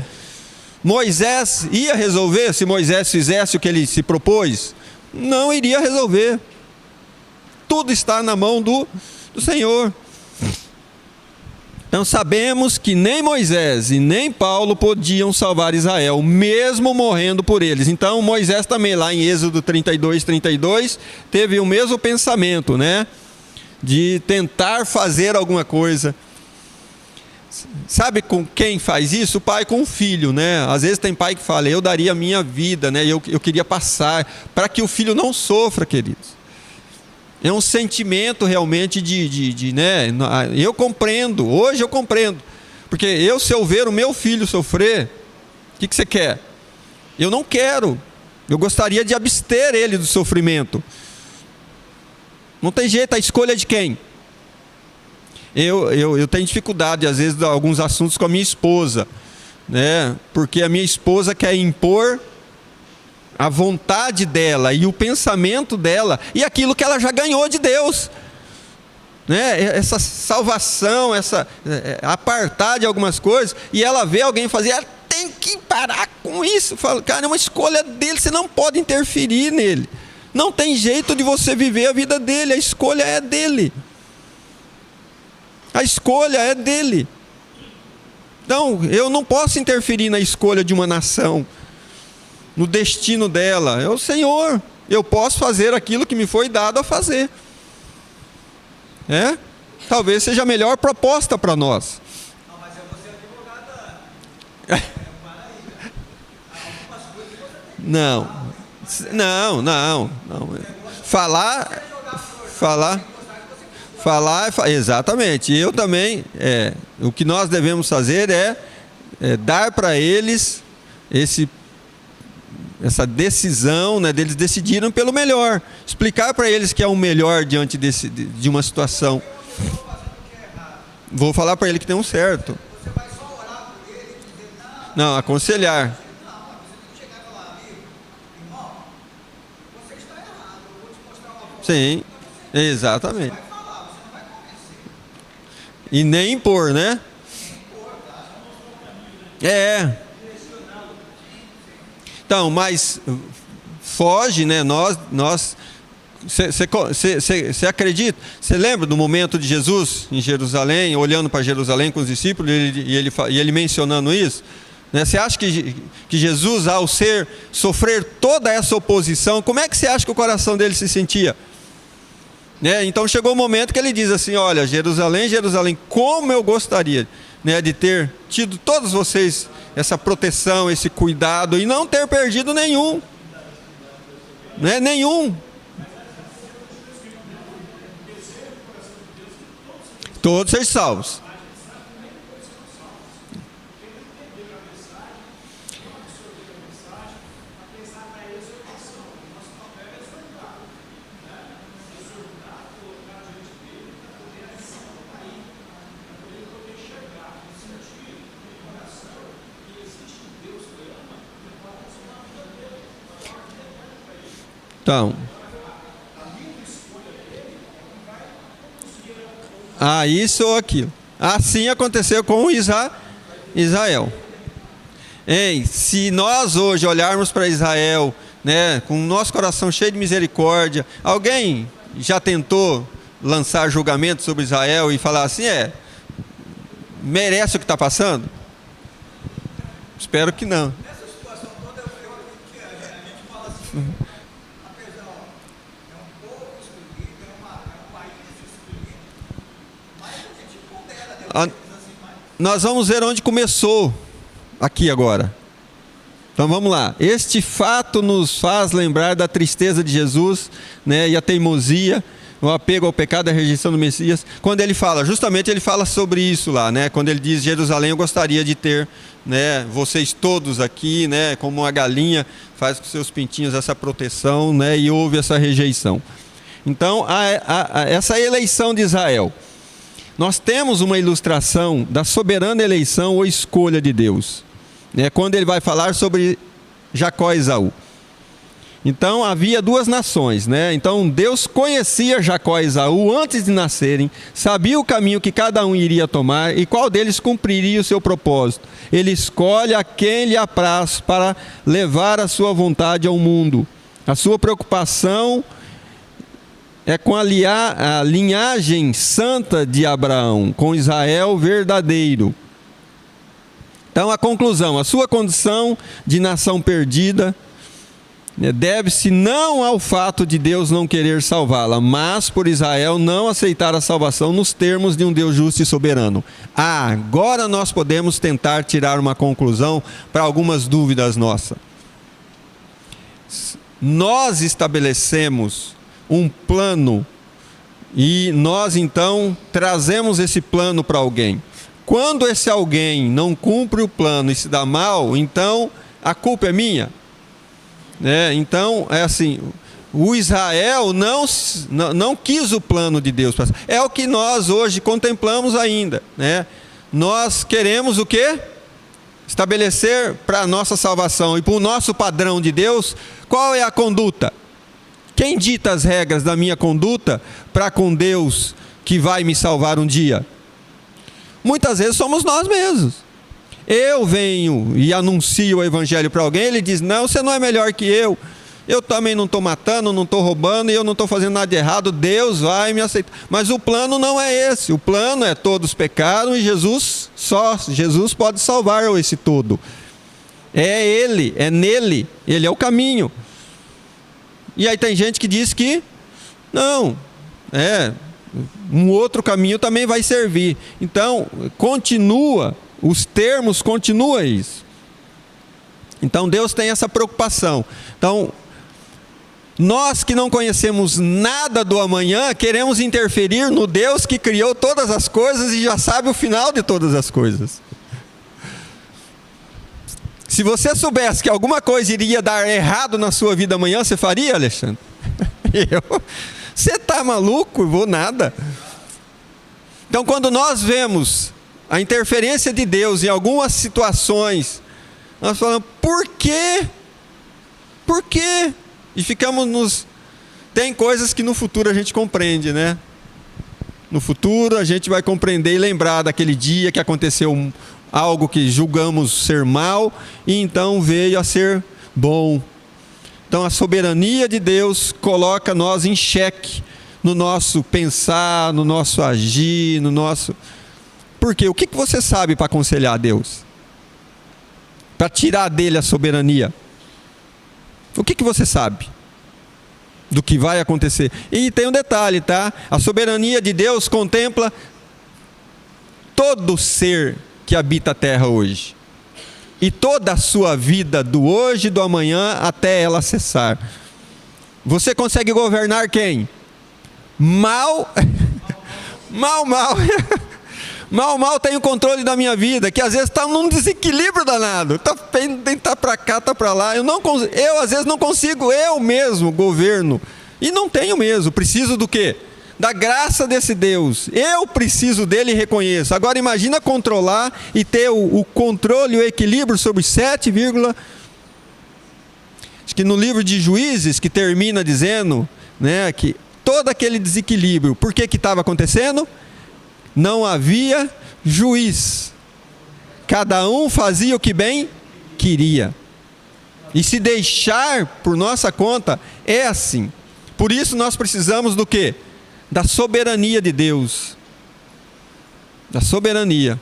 Speaker 1: Moisés ia resolver se Moisés fizesse o que ele se propôs? Não iria resolver. Tudo está na mão do Senhor. Então sabemos que nem Moisés e nem Paulo podiam salvar Israel, mesmo morrendo por eles. Então Moisés também, lá em Êxodo 32, teve o mesmo pensamento, né? De tentar fazer alguma coisa. Sabe com quem faz isso? O pai com o filho, né? Às vezes tem pai que fala: eu daria a minha vida, né? Eu queria passar, para que o filho não sofra, queridos. É um sentimento realmente né? Eu compreendo, hoje eu compreendo. Porque se eu ver o meu filho sofrer, o que você quer? Eu não quero. Eu gostaria de abster ele do sofrimento. Não tem jeito, a escolha é de quem? Eu tenho dificuldade, às vezes, de alguns assuntos com a minha esposa, né? Porque a minha esposa quer impor a vontade dela e o pensamento dela e aquilo que ela já ganhou de Deus, né? Essa salvação, apartar de algumas coisas, e ela vê alguém fazer, ela tem que parar com isso. Fala, cara, é uma escolha dele, você não pode interferir nele, não tem jeito de você viver a vida dele, a escolha é dele, a escolha é dele. Então eu não posso interferir na escolha de uma nação, no destino dela. É o Senhor. Eu posso fazer aquilo que me foi dado a fazer. Talvez seja a melhor proposta para nós.
Speaker 2: Não, mas eu vou ser advogada.
Speaker 1: Não. Falar, exatamente. Eu também, o que nós devemos fazer é dar para eles essa decisão, né, deles decidiram pelo melhor, explicar para eles que é o melhor diante de uma situação. Vou falar para ele que tem um certo.
Speaker 2: Você vai só orar por ele e dizer:
Speaker 1: não, aconselhar.
Speaker 2: Não, você tem que chegar e falar: amigo, irmão, você está errado, eu vou te mostrar uma forma.
Speaker 1: Sim, exatamente.
Speaker 2: Você vai falar, você não vai convencer.
Speaker 1: E nem impor, né? Então, mas foge, né? Nós Você acredita? Você lembra do momento de Jesus em Jerusalém, olhando para Jerusalém com os discípulos e ele mencionando isso? Você acha que Jesus, ao sofrer toda essa oposição, como é que você acha que o coração dele se sentia? Então chegou o momento que ele diz assim: olha, Jerusalém, Jerusalém, como eu gostaria de ter tido todos vocês essa proteção, esse cuidado, e não ter perdido nenhum. Nenhum. Todos ser salvos. Então, isso ou aquilo. Assim aconteceu com Israel. Se nós hoje olharmos para Israel, com o nosso coração cheio de misericórdia, alguém já tentou lançar julgamento sobre Israel e falar assim: merece o que está passando? Espero que não.
Speaker 2: Nessa situação toda, eu acredito que a gente fala assim, apesar, é um povo escolhido, é um país escolhido, mas a gente pondera Deus assim, mas...
Speaker 1: Nós vamos ver onde começou aqui agora. Então vamos lá. Este fato nos faz lembrar da tristeza de Jesus, e a teimosia, o apego ao pecado, a rejeição do Messias. Quando ele fala, justamente ele fala sobre isso lá, quando ele diz: Jerusalém, eu gostaria de ter, vocês todos aqui, como uma galinha faz com seus pintinhos essa proteção, e houve essa rejeição. Então, essa eleição de Israel, nós temos uma ilustração da soberana eleição ou escolha de Deus, quando ele vai falar sobre Jacó e Esaú. Então havia duas nações, Então Deus conhecia Jacó e Esaú antes de nascerem, sabia o caminho que cada um iria tomar e qual deles cumpriria o seu propósito. Ele escolhe a quem lhe apraz para levar a sua vontade ao mundo. A sua preocupação é com a linhagem santa de Abraão, com Israel verdadeiro. Então a conclusão: a sua condição de nação perdida deve-se não ao fato de Deus não querer salvá-la, mas por Israel não aceitar a salvação nos termos de um Deus justo e soberano. Agora nós podemos tentar tirar uma conclusão para algumas dúvidas nossas. Nós estabelecemos um plano e nós então trazemos esse plano para alguém. Quando esse alguém não cumpre o plano e se dá mal, então a culpa é minha. Então, é assim, o Israel não quis o plano de Deus. É o que nós hoje contemplamos ainda. Nós queremos o quê? Estabelecer para a nossa salvação e para o nosso padrão de Deus, qual é a conduta? Quem dita as regras da minha conduta para com Deus que vai me salvar um dia? Muitas vezes somos nós mesmos. Eu venho e anuncio o evangelho para alguém, ele diz: não, você não é melhor que eu também não estou matando, não estou roubando e eu não estou fazendo nada de errado, Deus vai me aceitar. Mas o plano não é esse, o plano é todos pecaram e Jesus pode salvar esse todo. É Ele, é nele, Ele é o caminho. E aí tem gente que diz que não, um outro caminho também vai servir. Então, os termos continuam isso. Então Deus tem essa preocupação. Então, nós que não conhecemos nada do amanhã, queremos interferir no Deus que criou todas as coisas e já sabe o final de todas as coisas. Se você soubesse que alguma coisa iria dar errado na sua vida amanhã, você faria, Alexandre? Você está maluco? Vou nada. Então, quando nós vemos a interferência de Deus em algumas situações, nós falamos: por quê? Por quê? E ficamos Tem coisas que no futuro a gente compreende, No futuro a gente vai compreender e lembrar daquele dia que aconteceu algo que julgamos ser mal e então veio a ser bom. Então a soberania de Deus coloca nós em xeque no nosso pensar, no nosso agir, no nosso... Por quê? O que você sabe para aconselhar a Deus? Para tirar dele a soberania? O que você sabe do que vai acontecer? E tem um detalhe, tá? A soberania de Deus contempla todo ser que habita a terra hoje. E toda a sua vida, do hoje e do amanhã, até ela cessar. Você consegue governar quem? Mal tem o controle da minha vida, que às vezes está num desequilíbrio danado. Tem que estar para cá, está para lá. Eu às vezes não consigo, eu mesmo governo. E não tenho mesmo. Preciso do quê? Da graça desse Deus. Eu preciso dele e reconheço. Agora imagina controlar e ter o controle e o equilíbrio sobre 7, acho que no livro de Juízes, que termina dizendo, né, que todo aquele desequilíbrio, por que estava acontecendo? Não havia juiz. Cada um fazia o que bem queria. E se deixar por nossa conta, é assim. Por isso nós precisamos do quê? Da soberania de Deus. Da soberania.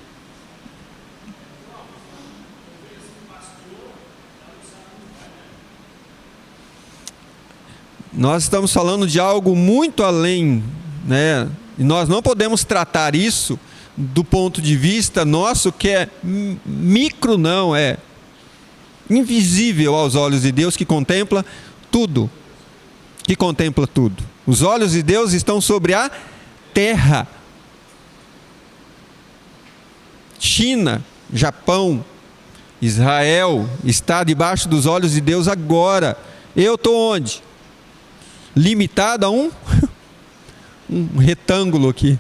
Speaker 1: Nós estamos falando de algo muito além, né? E nós não podemos tratar isso do ponto de vista nosso, que é micro, não, é invisível aos olhos de Deus, que contempla tudo. Que contempla tudo. Os olhos de Deus estão sobre a terra. China, Japão, Israel está debaixo dos olhos de Deus agora. Eu estou onde? Limitado a um retângulo aqui.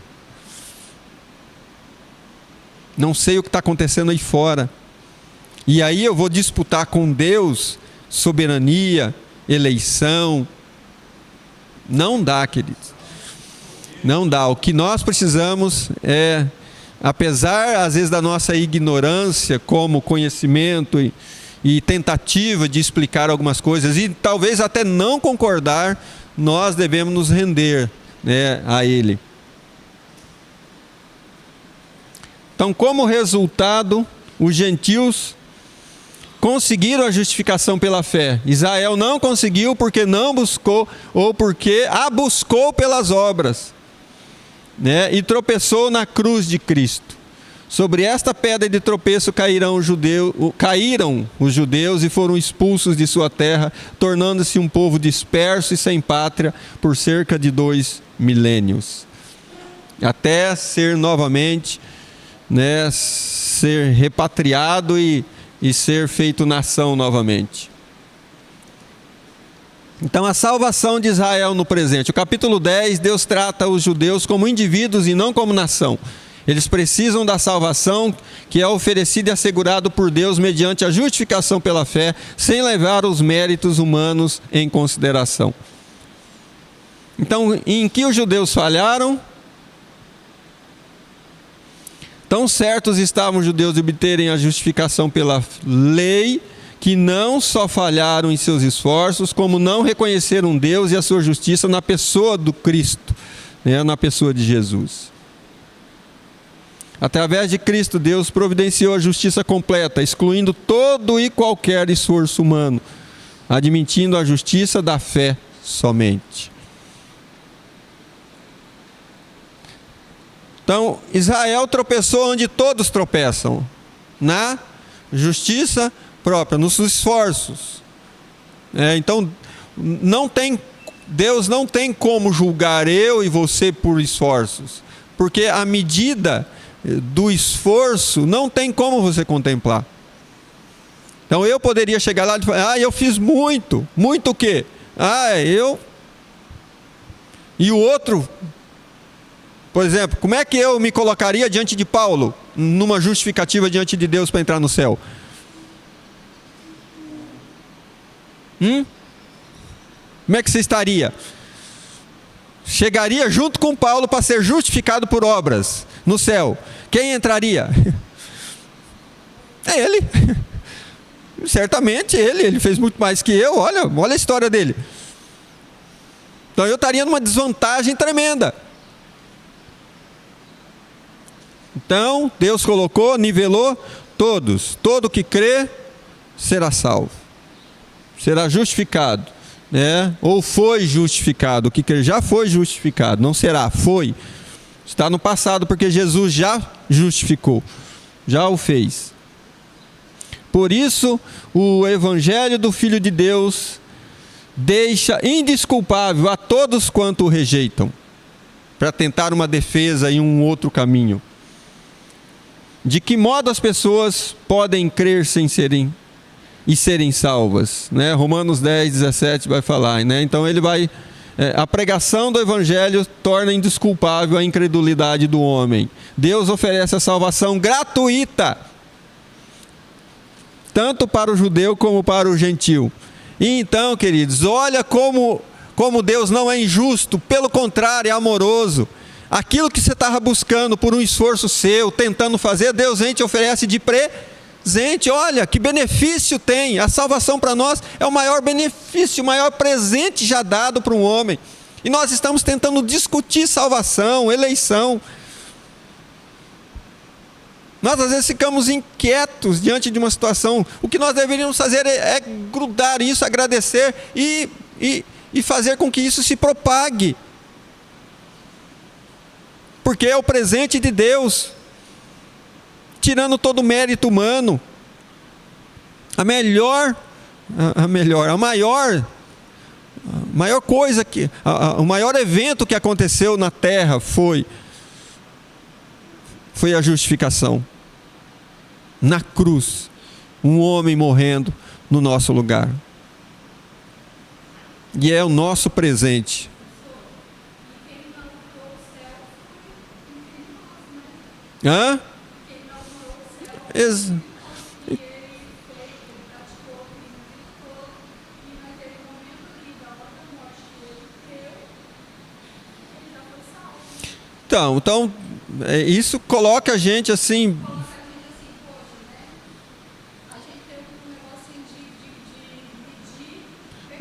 Speaker 1: Não sei o que está acontecendo aí fora. E aí eu vou disputar com Deus soberania, eleição. Não dá, queridos. Não dá. O que nós precisamos é, apesar às vezes da nossa ignorância como conhecimento e tentativa de explicar algumas coisas, e talvez até não concordar, nós devemos nos render, né, a Ele. Então, como resultado, os gentios conseguiram a justificação pela fé. Israel não conseguiu porque não buscou, ou porque a buscou pelas obras, né, e tropeçou na cruz de Cristo. Sobre esta pedra de tropeço caíram os judeus e foram expulsos de sua terra, tornando-se um povo disperso e sem pátria por cerca de 2 milênios. Até ser novamente, né, ser repatriado e ser feito nação novamente. Então, a salvação de Israel no presente. O capítulo 10, Deus trata os judeus como indivíduos e não como nação. Eles precisam da salvação que é oferecida e assegurado por Deus mediante a justificação pela fé, sem levar os méritos humanos em consideração. Então, em que os judeus falharam? Tão certos estavam os judeus de obterem a justificação pela lei, que não só falharam em seus esforços, como não reconheceram Deus e a sua justiça na pessoa do Cristo, né, na pessoa de Jesus. Através de Cristo, Deus providenciou a justiça completa, excluindo todo e qualquer esforço humano, admitindo a justiça da fé somente. Então, Israel tropeçou onde todos tropeçam, na justiça própria, nos esforços. Então, Deus não tem como julgar eu e você por esforços, porque a medida do esforço não tem como você contemplar. Então eu poderia chegar lá e falar, eu fiz muito. Muito o quê? E o outro, por exemplo, como é que eu me colocaria diante de Paulo, numa justificativa diante de Deus para entrar no céu? Como é que você estaria? Chegaria junto com Paulo para ser justificado por obras no céu. Quem entraria? É ele. Certamente ele fez muito mais que eu, olha a história dele. Então eu estaria numa desvantagem tremenda. Então Deus colocou, nivelou todos. Todo que crê será salvo, será justificado, né? Ou foi justificado. O que crê já foi justificado, não será, foi. Está no passado porque Jesus já justificou, já o fez. Por isso, o Evangelho do Filho de Deus deixa indesculpável a todos quanto o rejeitam, para tentar uma defesa em um outro caminho. De que modo as pessoas podem crer sem serem salvas, né? Romanos 10, 17 vai falar, né? Então ele vai... a pregação do Evangelho torna indesculpável a incredulidade do homem. Deus oferece a salvação gratuita, tanto para o judeu como para o gentil. E então, queridos, olha como Deus não é injusto, pelo contrário, é amoroso. Aquilo que você estava buscando por um esforço seu, tentando fazer, Deus vem e te oferece de presente. Olha, que benefício tem. A salvação para nós é o maior benefício, o maior presente já dado para um homem. E nós estamos tentando discutir salvação, eleição. Nós às vezes ficamos inquietos diante de uma situação. O que nós deveríamos fazer é grudar isso, agradecer e fazer com que isso se propague. Porque é o presente de Deus, tirando todo o mérito humano. A maior coisa o maior evento que aconteceu na terra foi a justificação. Na cruz, um homem morrendo no nosso lugar. E é o nosso presente. Hã? Então, isso coloca a gente assim.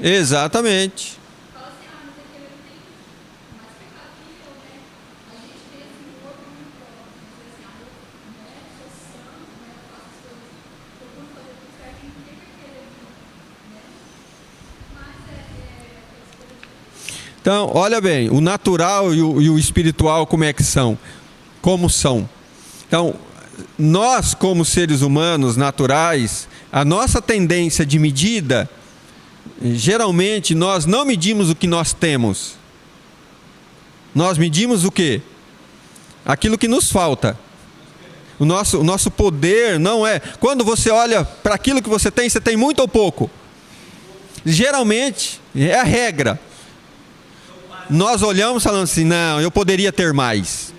Speaker 1: Exatamente. Então, olha bem, o natural e o espiritual como é que são? Como são? Então, nós como seres humanos naturais, a nossa tendência de medida, geralmente nós não medimos o que nós temos. Nós medimos o quê? Aquilo que nos falta. O nosso poder não é... Quando você olha para aquilo que você tem muito ou pouco? Geralmente, é a regra. Nós olhamos falando assim, não, eu poderia ter mais.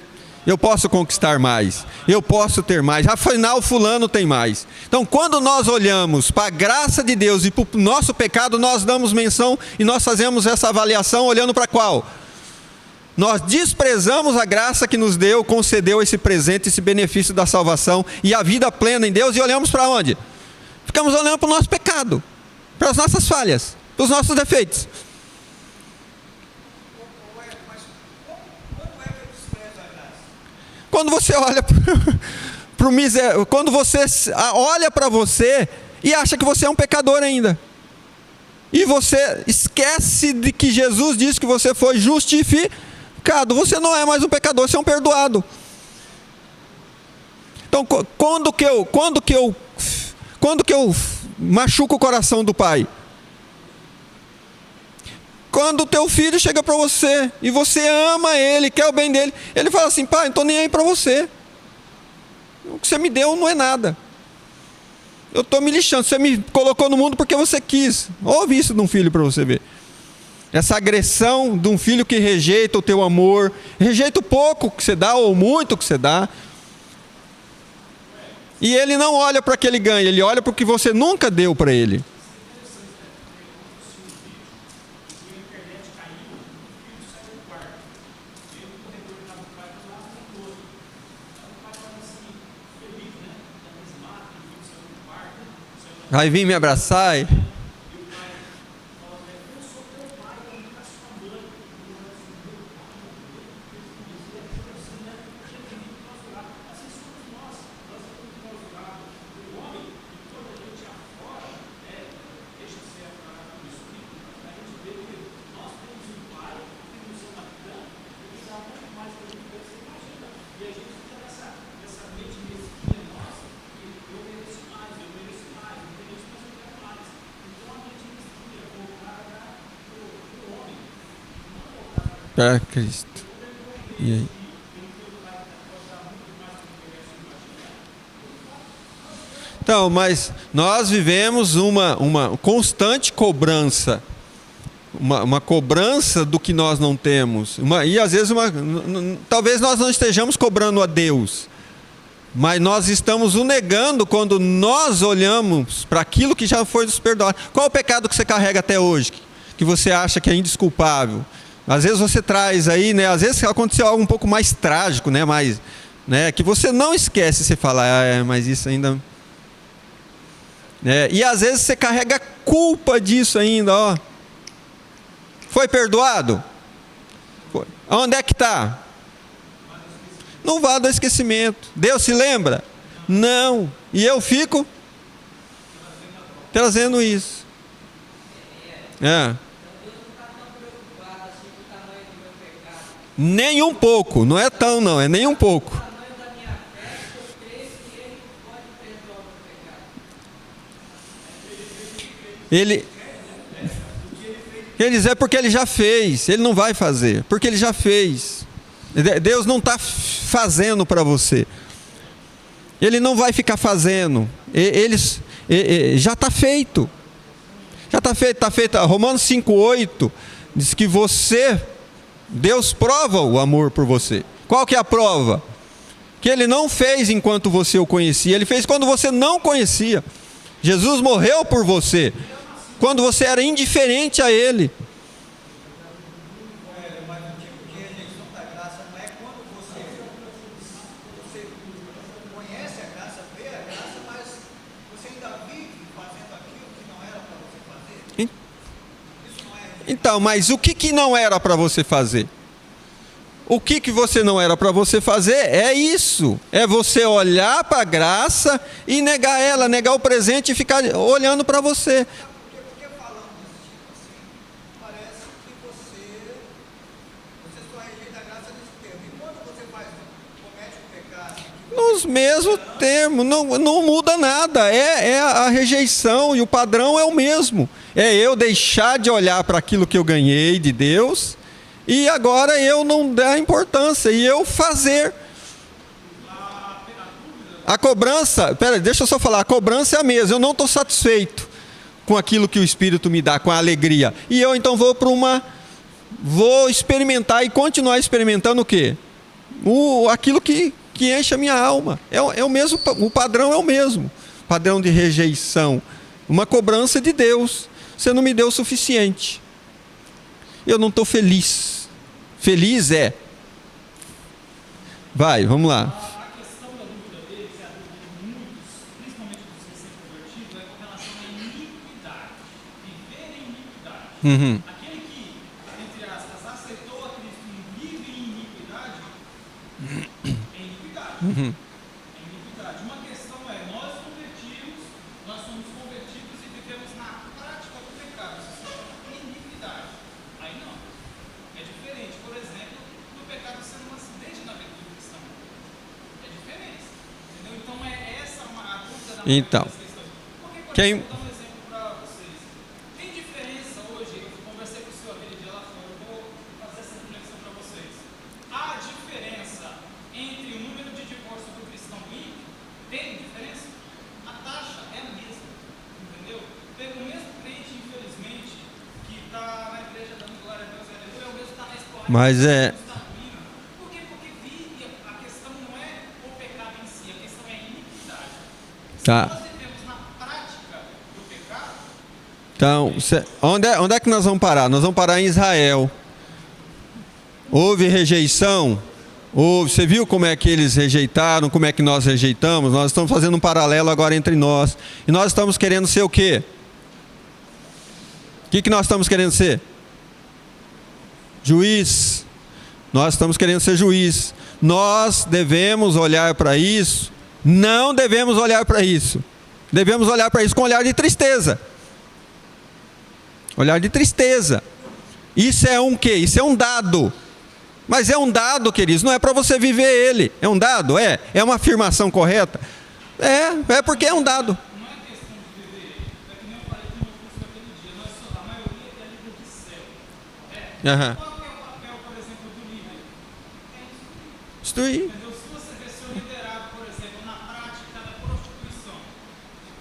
Speaker 1: Eu posso conquistar mais. Eu posso ter mais. Afinal, fulano tem mais. Então, quando nós olhamos para a graça de Deus e para o nosso pecado, nós damos menção e nós fazemos essa avaliação olhando para qual? Nós desprezamos a graça que nos deu, concedeu esse presente, esse benefício da salvação e a vida plena em Deus e olhamos para onde? Ficamos olhando para o nosso pecado, para as nossas falhas, para os nossos defeitos. Quando você olha para o miserável, quando você olha para você e acha que você é um pecador ainda, e você esquece de que Jesus disse que você foi justificado, você não é mais um pecador, você é um perdoado. Então, quando que eu machuco o coração do pai? Quando o teu filho chega para você e você ama ele, quer o bem dele, ele fala assim, pai, não estou nem aí para você. O que você me deu não é nada. Eu estou me lixando, você me colocou no mundo porque você quis. Ouve isso de um filho para você ver. Essa agressão de um filho que rejeita o teu amor, rejeita o pouco que você dá ou muito que você dá. E ele não olha para o que ele ganha, ele olha para o que você nunca deu para ele. Vai vir me abraçar? Para Cristo. E aí? Então, mas nós vivemos uma constante cobrança, uma cobrança do que nós não temos, e às vezes talvez nós não estejamos cobrando a Deus, mas nós estamos o negando quando nós olhamos para aquilo que já foi nos perdoado. Qual é o pecado que você carrega até hoje, que você acha que é indesculpável? Às vezes você traz aí, né? Às vezes aconteceu algo um pouco mais trágico, né? Mas, né? Que você não esquece, você fala, mas isso ainda... E às vezes você carrega culpa disso ainda, ó. Foi perdoado? Foi. Onde é que está? Não vá do esquecimento. Deus se lembra? Não. E eu fico trazendo isso. Nem um pouco. Não é tão, não. É nem um pouco. Ele diz, é porque ele já fez. Ele não vai fazer, porque ele já fez. Deus não está fazendo para você. Ele não vai ficar fazendo. Já está feito. Já está feito, está feito. Romanos 5,8 diz que Deus prova o amor por você. Qual que é a prova? Que Ele não fez enquanto você o conhecia. Ele fez quando você não conhecia. Jesus morreu por você quando você era indiferente a Ele.
Speaker 2: Mas o tipo de rejeição da graça não é quando você conhece a graça, vê a graça, mas você ainda vive fazendo aquilo que não era para você fazer. Isso não é rejeição.
Speaker 1: Então, mas o que não era para você fazer? O que você não era para você fazer é isso. É você olhar para a graça e negar ela, negar o presente e ficar olhando para você.
Speaker 2: Porque falando desse tipo assim, parece que você só rejeita a graça nesse termo. E quando você comete um pecado...
Speaker 1: Nos mesmos termos, não muda nada. É a rejeição e o padrão é o mesmo. É eu deixar de olhar para aquilo que eu ganhei de Deus e agora eu não dar importância e eu fazer. A cobrança, deixa eu só falar, a cobrança é a mesma. Eu não estou satisfeito com aquilo que o Espírito me dá, com a alegria. E eu então vou experimentar e continuar experimentando o quê? Aquilo que enche a minha alma. É o mesmo, o padrão é o mesmo. Padrão de rejeição. Uma cobrança de Deus. Você não me deu o suficiente. Eu não estou feliz. Feliz é. Vai, vamos lá.
Speaker 4: A questão da dúvida deles, e a dúvida de muitos, principalmente dos recém-convertidos, é com relação à iniquidade. Viver em iniquidade. Aquele que, entre aspas, aceitou a Cristo e vive em iniquidade, é iniquidade. É iniquidade. Uma questão é, nós somos convertidos e vivemos na prática do pecado. Isso se chama iniquidade. Aí não. É diferente, por exemplo, do pecado sendo um acidente na vida do cristão. É diferente. Entendeu? Então é essa a dúvida da maioria das questões. Porque, por exemplo, vou dar um exemplo para vocês. Tem diferença hoje, eu conversei com o senhor aquele dia lá fora, eu vou fazer essa reflexão para vocês. Há diferença entre o número de divórcios do cristão e ímpio? Tem diferença? A taxa é a mesma. Entendeu? Tem o mesmo crente, infelizmente, que está na igreja dando glória a Deus, aleluia, é o mesmo que está na escola.
Speaker 1: Mas é...
Speaker 4: Por quê? Porque a questão não é o pecado em si, a questão é a iniquidade.
Speaker 1: Tá.
Speaker 4: Se nós vivemos na prática do pecado...
Speaker 1: Então, onde é que nós vamos parar? Nós vamos parar em Israel. Houve rejeição? Ou você viu como é que eles rejeitaram, como é que nós rejeitamos? Nós estamos fazendo um paralelo agora entre nós. E nós estamos querendo ser o quê? O que nós estamos querendo ser? Juiz. Nós estamos querendo ser juiz. Nós devemos olhar para isso. Não devemos olhar para isso. Devemos olhar para isso com um olhar de tristeza. Olhar de tristeza. Isso é um quê? Isso é um dado. Mas é um dado, queridos, não é para você viver ele. É um dado? É. É uma afirmação correta? É porque é um dado.
Speaker 4: Não é questão de viver. É que nem eu falei no meu curso daquele dia. A maioria é líder de céu.
Speaker 1: Aham.
Speaker 4: Qual que é o papel, por exemplo, do líder? É instruir.
Speaker 1: Instruir.
Speaker 4: Entendeu? Se você vê seu liderado, por exemplo, na prática da prostituição,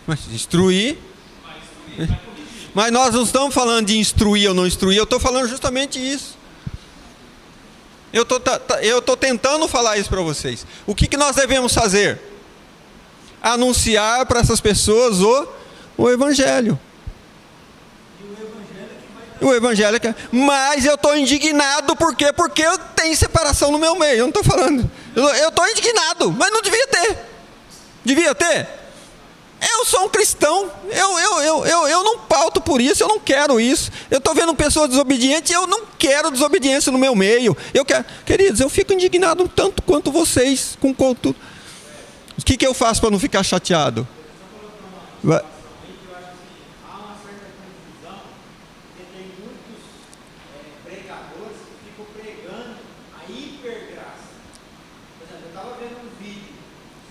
Speaker 1: Mas instruir.
Speaker 4: vai instruir, vai corrigir.
Speaker 1: Mas nós não estamos falando de instruir ou não instruir. Eu estou falando justamente isso. Eu estou tentando falar isso para vocês. O que nós devemos fazer? Anunciar para essas pessoas o Evangelho. O Evangelho. Mas eu estou indignado porque eu tenho separação no meu meio. Eu não estou falando. Eu estou indignado, mas não devia ter. Devia ter? Eu sou um cristão. Eu não pauto por isso. Eu não quero isso. Eu estou vendo pessoas desobedientes. Eu não quero desobediência no meu meio. Queridos, eu fico indignado tanto quanto vocês com tudo. O que eu faço para não ficar chateado? Vai.
Speaker 2: Há uma certa confusão, porque tem muitos pregadores que ficam pregando a hipergraça. Por exemplo, eu estava vendo um vídeo,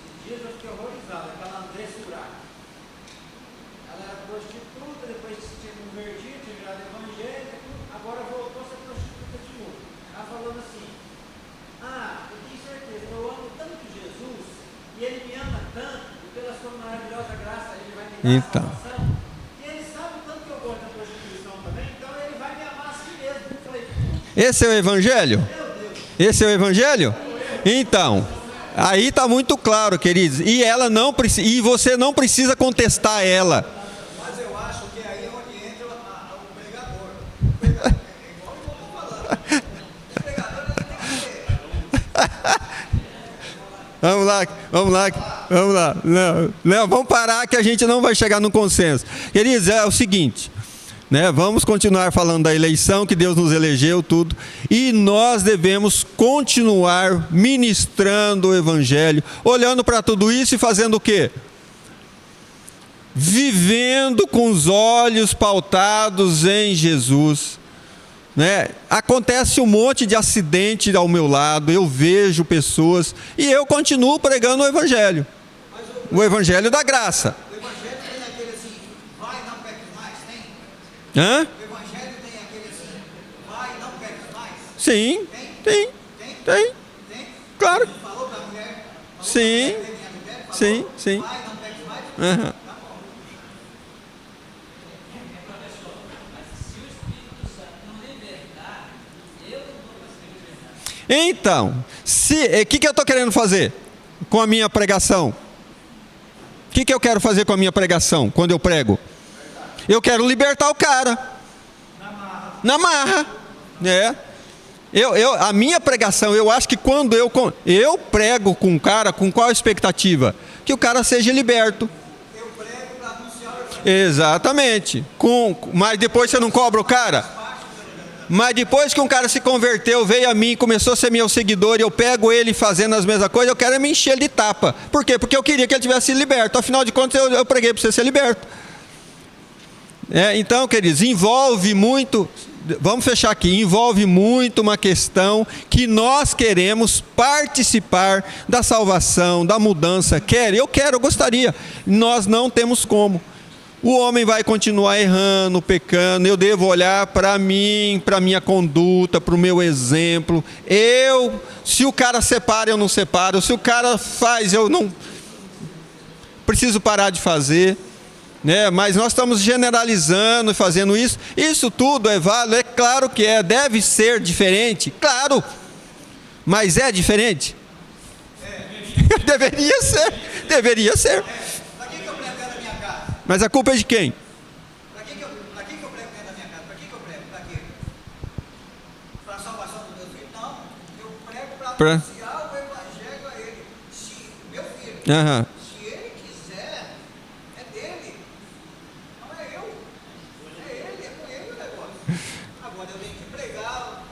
Speaker 2: esses dias eu fiquei horrorizado, aquela Andressa Urach. Ela era prostituta, depois tinha convertido, tinha virado evangélico, agora voltou a ser prostituta de novo. Ela falando assim, eu tenho certeza, eu amo tanto Jesus, e ele me ama tanto, e pela sua maravilhosa graça ele vai me dar
Speaker 1: Então.
Speaker 2: salvação. E ele sabe o tanto que eu gosto da prostituição também, então ele vai me amar assim mesmo. Eu falei,
Speaker 1: Esse é o Evangelho? Esse é o Evangelho? Então, aí está muito claro, queridos. E você não precisa contestar ela.
Speaker 2: mas eu acho que aí é onde entra o pregador. O pregador é igual eu estou falando. O pregador ele tem que ser.
Speaker 1: Vamos lá. Não, vamos parar que a gente não vai chegar no consenso. Queridos, é o seguinte, né? Vamos continuar falando da eleição, que Deus nos elegeu, tudo. E nós devemos continuar ministrando o Evangelho, olhando para tudo isso e fazendo o quê? Vivendo com os olhos pautados em Jesus. Né? Acontece um monte de acidente ao meu lado, eu vejo pessoas e eu continuo pregando o Evangelho. O Evangelho da graça.
Speaker 2: O evangelho tem aquele assim, vai, não peques mais, tem?
Speaker 1: Hã?
Speaker 2: O evangelho tem aquele assim, vai, não peques mais.
Speaker 1: Sim, tem.
Speaker 2: Tem?
Speaker 1: Claro.
Speaker 2: Ele falou para a mulher,
Speaker 1: Sim, sim.
Speaker 2: vai, não peques mais.
Speaker 1: Aham. Então, o que eu estou querendo fazer com a minha pregação? O que eu quero fazer com a minha pregação quando eu prego? Eu quero libertar o cara. Na marra. É. A minha pregação, eu acho que quando eu prego com o cara, com qual expectativa? Que o cara seja liberto.
Speaker 2: Eu prego para anunciar o evangelho.
Speaker 1: Exatamente. Mas depois você não cobra o cara? Mas depois que um cara se converteu, veio a mim, começou a ser meu seguidor, e eu pego ele fazendo as mesmas coisas, eu quero me encher ele de tapa. Por quê? Porque eu queria que ele tivesse sido liberto. Afinal de contas, eu preguei para você ser liberto. Então, queridos, envolve muito, vamos fechar aqui, envolve muito uma questão que nós queremos participar da salvação, da mudança. Eu gostaria. Nós não temos como. O homem vai continuar errando, pecando. Eu devo olhar para mim, para a minha conduta, para o meu exemplo. Se o cara separa, eu não separo. Se o cara faz, eu não preciso parar de fazer. Né? Mas nós estamos generalizando e fazendo isso. Isso tudo é válido, é claro que é. Deve ser diferente, claro. Mas é diferente? Deveria ser.
Speaker 2: Para que eu prego dentro da minha casa?
Speaker 1: Mas a culpa é de quem?
Speaker 2: Para que eu prego dentro da minha casa? Para que eu prego? Para quê? Para a salvação dos meus filhos? Não. Eu prego para anunciar
Speaker 1: Aham.
Speaker 2: Se ele quiser, é dele. Não é eu. É ele, é com ele o negócio. Agora eu tenho que pregar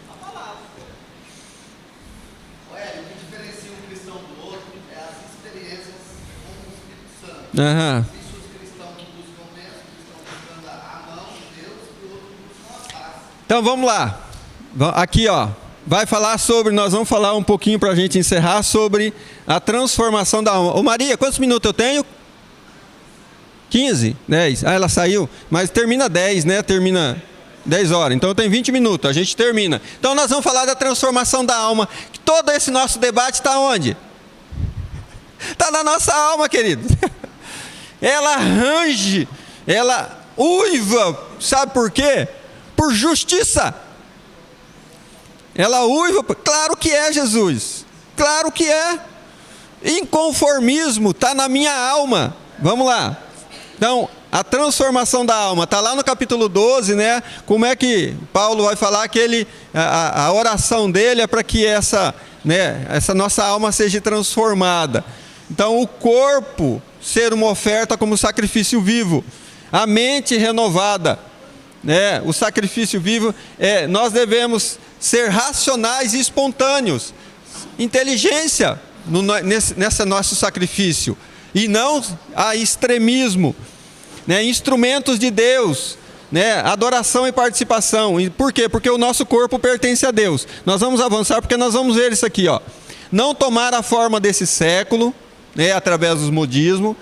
Speaker 2: a palavra.
Speaker 5: Olha, o que diferencia um cristão do outro é as experiências com o Espírito Santo.
Speaker 1: Aham.
Speaker 5: Existe os cristãos que buscam Deus, que estão buscando a mão de Deus, e o outro busca a face.
Speaker 1: Então vamos lá. Aqui, ó. Vai falar sobre, nós vamos falar um pouquinho para a gente encerrar sobre a transformação da alma. Ô Maria, quantos minutos eu tenho? 15? 10? Ah, ela saiu. Mas termina 10, né? Termina 10 horas. Então tem 20 minutos, a gente termina. Então nós vamos falar da transformação da alma. Todo esse nosso debate está onde? Está na nossa alma, querido. Ela range, ela uiva. Sabe por quê? Por justiça. Ela uiva, claro que é, Jesus, claro que é. Inconformismo está na minha alma. Vamos lá. Então, a transformação da alma está lá no capítulo 12, né? Como é que Paulo vai falar que ele, a oração dele é para que essa nossa alma seja transformada. Então, o corpo ser uma oferta como sacrifício vivo, a mente renovada, né? O sacrifício vivo, nós devemos ser racionais e espontâneos, inteligência nesse nosso sacrifício, e não a extremismo, né? Instrumentos de Deus, né? Adoração e participação. E por quê? Porque o nosso corpo pertence a Deus. Nós vamos avançar porque nós vamos ver isso aqui, ó. Não tomar a forma desse século, né? Através dos modismos,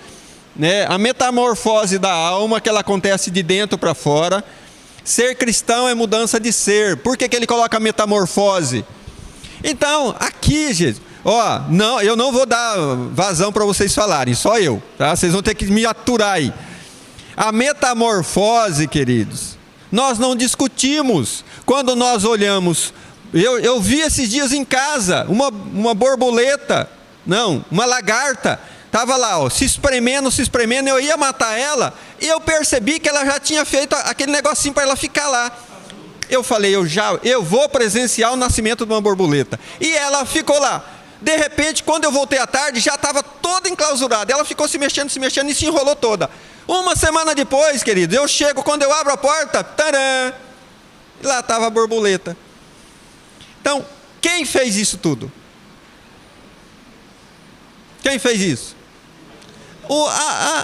Speaker 1: né? A metamorfose da alma, que ela acontece de dentro para fora. Ser cristão é mudança de ser. Por que ele coloca metamorfose? Então, aqui, gente, ó, não, eu não vou dar vazão para vocês falarem, só eu, tá? Vocês vão ter que me aturar aí. A metamorfose, queridos, nós não discutimos. Quando nós olhamos, eu vi esses dias em casa uma borboleta, não, uma lagarta. Estava lá, ó, se espremendo, eu ia matar ela, e eu percebi que ela já tinha feito aquele negocinho para ela ficar lá. Eu falei, eu vou presenciar o nascimento de uma borboleta. E ela ficou lá. De repente, quando eu voltei à tarde, já estava toda enclausurada. Ela ficou se mexendo e se enrolou toda. Uma semana depois, querido, eu chego, quando eu abro a porta, tarã, e lá estava a borboleta. Então, quem fez isso tudo? Quem fez isso?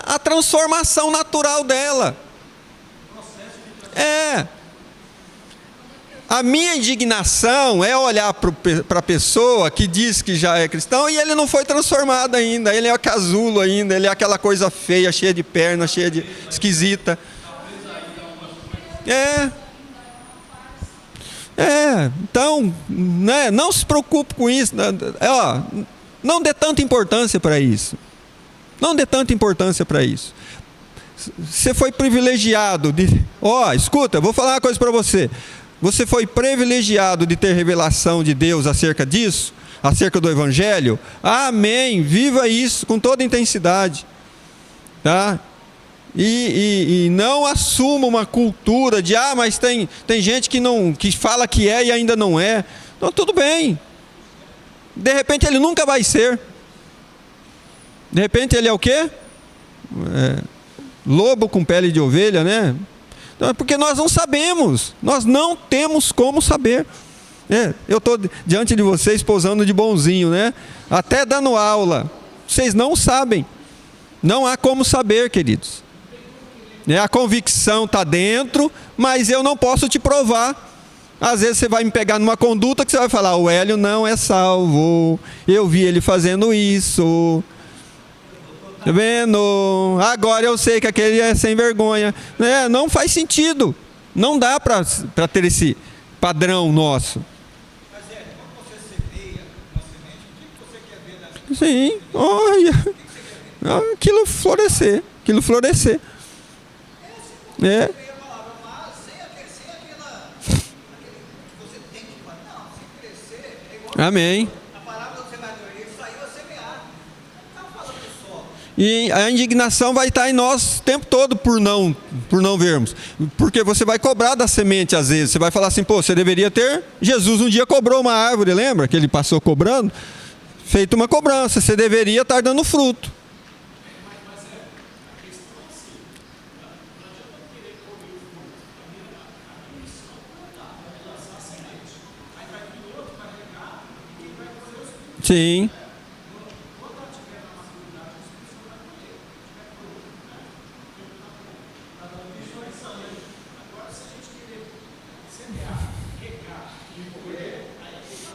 Speaker 1: A transformação natural dela. A minha indignação é olhar para a pessoa que diz que já é cristão e ele não foi transformado ainda, ele é casulo ainda, ele é aquela coisa feia, cheia de perna, cheia de esquisita. Então, né, não se preocupe com isso, não dê tanta importância para isso. Não dê tanta importância para isso. Você foi privilegiado de... escuta, vou falar uma coisa para você. Você foi privilegiado de ter revelação de Deus acerca disso, acerca do Evangelho. Amém. Viva isso com toda intensidade. Tá? E não assuma uma cultura de, mas tem gente que fala que é e ainda não é. Então, tudo bem. De repente, ele nunca vai ser. De repente ele é o quê? Lobo com pele de ovelha, né? Então, porque nós não sabemos, nós não temos como saber. Eu estou diante de vocês posando de bonzinho, né? Até dando aula. Vocês não sabem. Não há como saber, queridos. A convicção está dentro, mas eu não posso te provar. Às vezes você vai me pegar numa conduta que você vai falar, o Hélio não é salvo, eu vi ele fazendo isso. Tá vendo? Agora eu sei que aquele é sem vergonha. Não faz sentido. Não dá para ter esse padrão nosso.
Speaker 2: Mas quando você semeia uma semente, o que você quer ver da semente?
Speaker 1: Sim, olha. Aquilo florescer.
Speaker 2: Semeia a palavra, mas sem aquela que você tem que fazer. Não, sem crescer, é igual.
Speaker 1: Amém.
Speaker 2: A palavra do semeador, ele saiu a semear. Não está falando só.
Speaker 1: E a indignação vai estar em nós o tempo todo por não vermos. Porque você vai cobrar da semente às vezes. Você vai falar assim, você deveria ter... Jesus um dia cobrou uma árvore, lembra? Que ele passou cobrando. feito uma cobrança, você deveria estar dando fruto. Sim.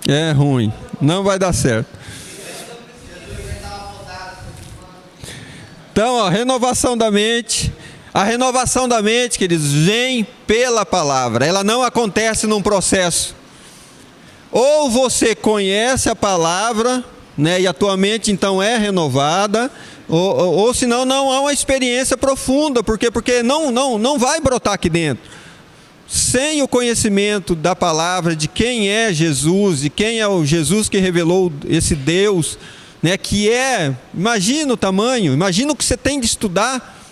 Speaker 1: É ruim, não vai dar certo. Então, ó, renovação da mente. A renovação da mente, queridos, vem pela palavra. Ela não acontece num processo. Ou você conhece a palavra, né, e a tua mente então é renovada, ou senão não há uma experiência profunda, porque não vai brotar aqui dentro. Sem o conhecimento da palavra, de quem é Jesus, e quem é o Jesus que revelou esse Deus, né, que é, imagina o tamanho, imagina o que você tem de estudar,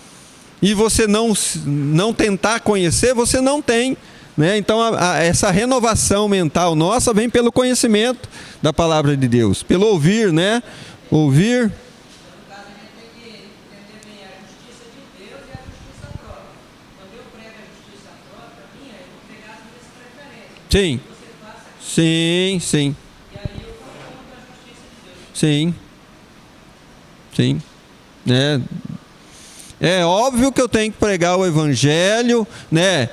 Speaker 1: e você não tentar conhecer, você não tem. Né? Então, essa renovação mental nossa vem pelo conhecimento da palavra de Deus, pelo ouvir, né? Ouvir.
Speaker 3: No caso, a gente tem que entender bem a justiça de Deus e a justiça própria. Quando eu prego a justiça própria, minha, eu vou pegar as minhas preferências.
Speaker 1: Sim.
Speaker 3: Você faça aquilo,
Speaker 1: Sim, sim.
Speaker 3: e aí eu conformo com a justiça de Deus.
Speaker 1: Sim. Sim. É óbvio que eu tenho que pregar o evangelho, né?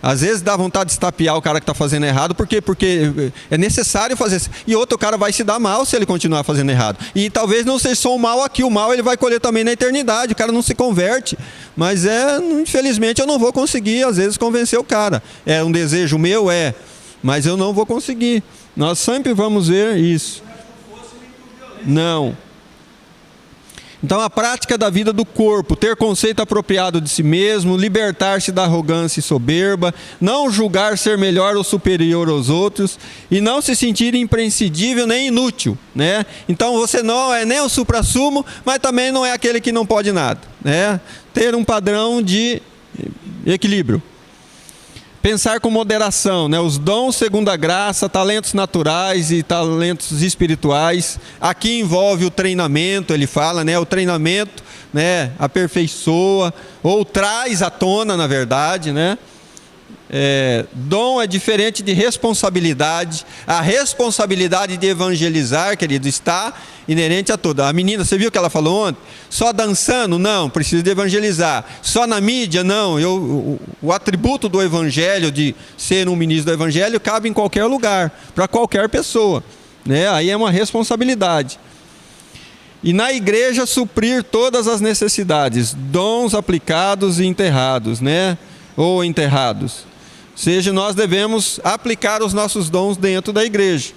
Speaker 1: Às vezes dá vontade de estapear o cara que está fazendo errado, porque é necessário fazer isso. E outro cara vai se dar mal se ele continuar fazendo errado. E talvez não seja só o mal aqui, o mal ele vai colher também na eternidade, o cara não se converte. Mas infelizmente eu não vou conseguir, às vezes, convencer o cara. É um desejo meu, mas eu não vou conseguir. Nós sempre vamos ver isso. Não. Então, a prática da vida do corpo, ter conceito apropriado de si mesmo, libertar-se da arrogância e soberba, não julgar ser melhor ou superior aos outros e não se sentir imprescindível nem inútil, né? Então, você não é nem o suprassumo, mas também não é aquele que não pode nada, né? Ter um padrão de equilíbrio. Pensar com moderação, né? Os dons segundo a graça, talentos naturais e talentos espirituais. Aqui envolve o treinamento, ele fala, né? O treinamento, né? Aperfeiçoa ou traz à tona, na verdade, né? Dom é diferente de responsabilidade. A responsabilidade de evangelizar, querido, está inerente a toda. A menina, você viu o que ela falou ontem? Só dançando? Não, precisa de evangelizar. Só na mídia? Não. O atributo do evangelho, de ser um ministro do evangelho, cabe em qualquer lugar, para qualquer pessoa, né? Aí é uma responsabilidade. E na igreja suprir todas as necessidades, dons aplicados e enterrados, né? Ou enterrados. Ou seja, nós devemos aplicar os nossos dons dentro da igreja.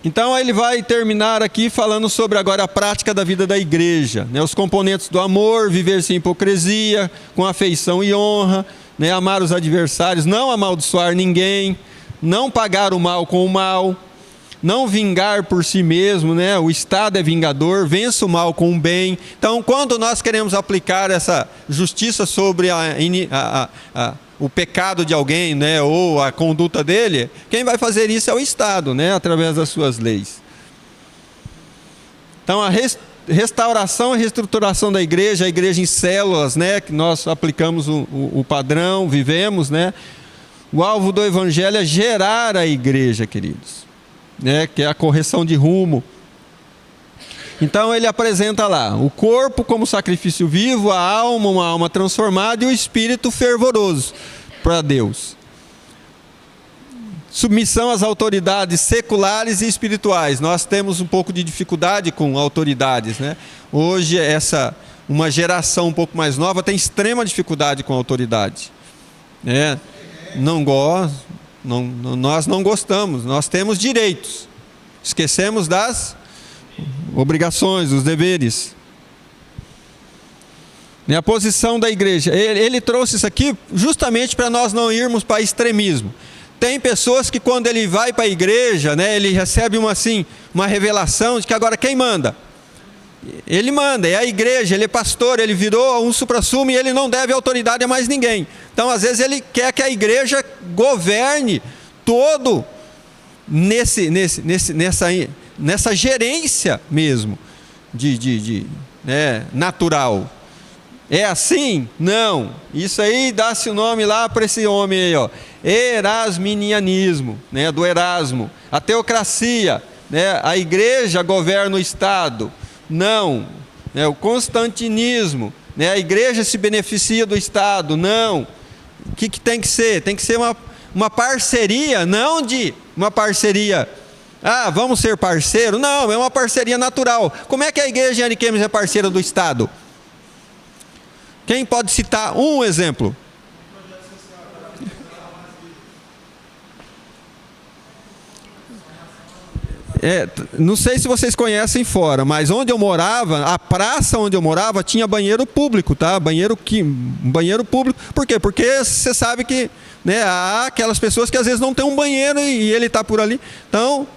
Speaker 1: Então ele vai terminar aqui falando sobre agora a prática da vida da igreja, né? Os componentes do amor, viver sem hipocrisia, com afeição e honra, né? Amar os adversários, não amaldiçoar ninguém, não pagar o mal com o mal, não vingar por si mesmo, né? O Estado é vingador, vença o mal com o bem. Então, quando nós queremos aplicar essa justiça sobre o pecado de alguém, né? Ou a conduta dele, quem vai fazer isso é o Estado, né? Através das suas leis. Então, a restauração e reestruturação da igreja, a igreja em células, né? Que nós aplicamos o padrão, vivemos, né? O alvo do evangelho é gerar a igreja, queridos, né, que é a correção de rumo. Então ele apresenta lá o corpo como sacrifício vivo, a alma, uma alma transformada, e o espírito fervoroso para Deus. Submissão às autoridades seculares e espirituais. Nós temos um pouco de dificuldade com autoridades, né? Hoje uma geração um pouco mais nova tem extrema dificuldade com autoridade, né? Nós não gostamos, nós temos direitos, esquecemos das obrigações, dos deveres. E a posição da igreja, ele trouxe isso aqui justamente para nós não irmos para extremismo. Tem pessoas que quando ele vai para a igreja, né, ele recebe uma revelação de que agora quem manda? Ele manda, é a igreja, ele é pastor, ele virou um suprassumo e ele não deve autoridade a mais ninguém. Então, às vezes, ele quer que a igreja governe todo nessa gerência mesmo, natural. É assim? Não. Isso aí dá-se o nome lá para esse homem aí, ó. Erasminianismo, né, do Erasmo. A teocracia, né, a igreja governa o Estado. Não. Né, o constantinismo, né, a igreja se beneficia do Estado. Não. O que tem que ser? Tem que ser uma parceria, não de uma parceria. Ah, vamos ser parceiro? Não, é uma parceria natural. Como é que a igreja em Ariquemes é parceira do Estado? Quem pode citar um exemplo? Não sei se vocês conhecem fora, mas onde eu morava, a praça onde eu morava tinha banheiro público, tá? Banheiro público. Por quê? Porque você sabe que, né, há aquelas pessoas que às vezes não tem um banheiro e ele está por ali. Então,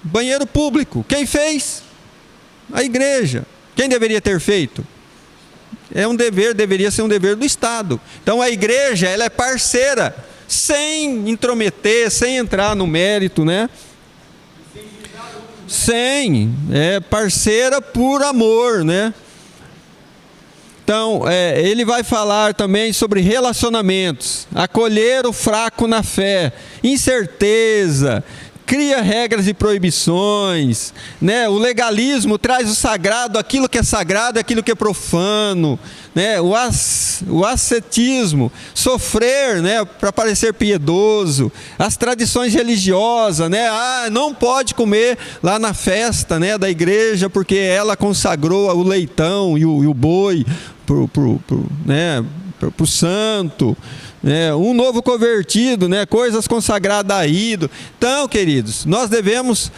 Speaker 1: banheiro público. Quem fez? A igreja. Quem deveria ter feito? Deveria ser um dever do Estado. Então a igreja, ela é parceira, sem intrometer, sem entrar no mérito, né? É parceira por amor, né? Então, ele vai falar também sobre relacionamentos, acolher o fraco na fé, incerteza, cria regras e proibições, né? O legalismo traz o sagrado, aquilo que é sagrado, aquilo que é profano, né? O ascetismo, sofrer, né, para parecer piedoso, as tradições religiosas, né? Não pode comer lá na festa, né, da igreja porque ela consagrou o leitão e o boi pro santo. Um novo convertido, né? Coisas consagradas a ídolo. Então, queridos, nós devemos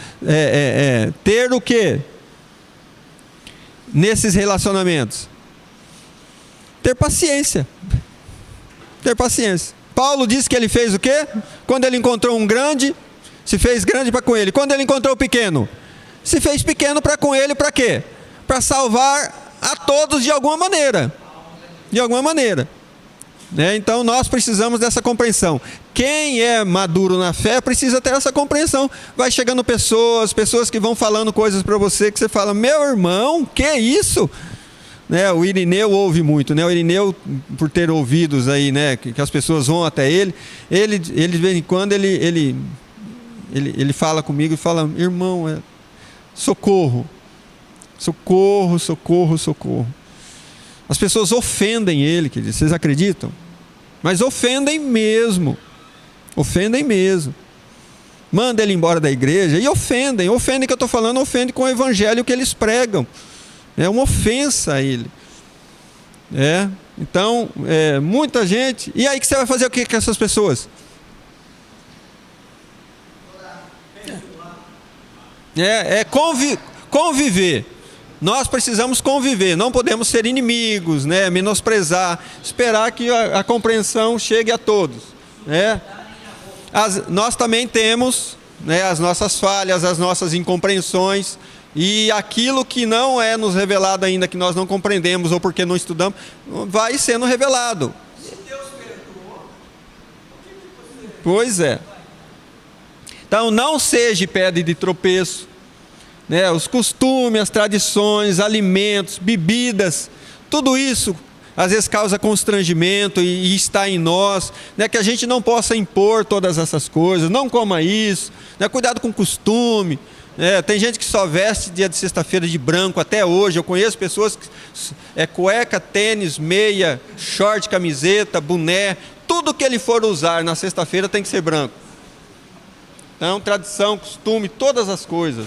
Speaker 1: ter o quê? Nesses relacionamentos? Ter paciência. Ter paciência. Paulo disse que ele fez o quê? Quando ele encontrou um grande, se fez grande para com ele. Quando ele encontrou o pequeno, se fez pequeno para com ele, para quê? Para salvar a todos de alguma maneira. De alguma maneira. Então nós precisamos dessa compreensão. Quem é maduro na fé precisa ter essa compreensão. Vai chegando pessoas que vão falando coisas para você que você fala: meu irmão, que é isso? O Irineu ouve muito, né? O Irineu, por ter ouvidos aí, né, que as pessoas vão até ele, de vez em quando ele fala comigo e fala: irmão, socorro, socorro, socorro, socorro. As pessoas ofendem ele, queridos, vocês acreditam? Mas ofendem mesmo. Ofendem mesmo. Manda ele embora da igreja e ofendem. Ofendem que eu estou falando, ofendem com o evangelho que eles pregam. É uma ofensa a ele. Então, muita gente. E aí que você vai fazer o que com essas pessoas? Conviver. Nós precisamos conviver, não podemos ser inimigos, né? Menosprezar, esperar que a compreensão chegue a todos, né? Nós também temos, né, as nossas falhas, as nossas incompreensões, e aquilo que não é nos revelado ainda, que nós não compreendemos ou porque não estudamos, vai sendo revelado.
Speaker 2: Se Deus perdoou, o que você...
Speaker 1: Pois é. Então não seja pedra de tropeço. Os costumes, as tradições, alimentos, bebidas, tudo isso às vezes causa constrangimento e está em nós, né? Que a gente não possa impor todas essas coisas, não coma isso, né? Cuidado com o costume, né? Tem gente que só veste dia de sexta-feira de branco até hoje. Eu conheço pessoas que cueca, tênis, meia, short, camiseta, boné, tudo que ele for usar na sexta-feira tem que ser branco. Então, tradição, costume, todas as coisas.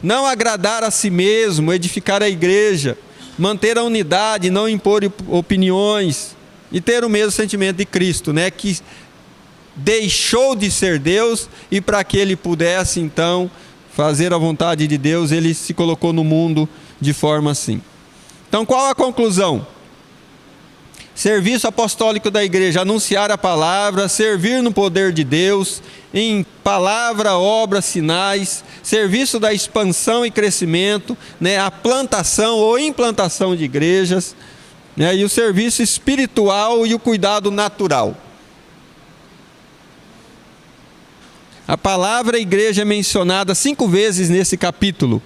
Speaker 1: Não agradar a si mesmo, edificar a igreja, manter a unidade, não impor opiniões e ter o mesmo sentimento de Cristo, né? Que deixou de ser Deus e para que ele pudesse então fazer a vontade de Deus, ele se colocou no mundo de forma assim. Então, qual a conclusão? Serviço apostólico da igreja: anunciar a palavra, servir no poder de Deus, em palavra, obra, sinais, serviço da expansão e crescimento, né, a plantação ou implantação de igrejas, né, e o serviço espiritual e o cuidado natural. A palavra igreja é mencionada 5 vezes nesse capítulo.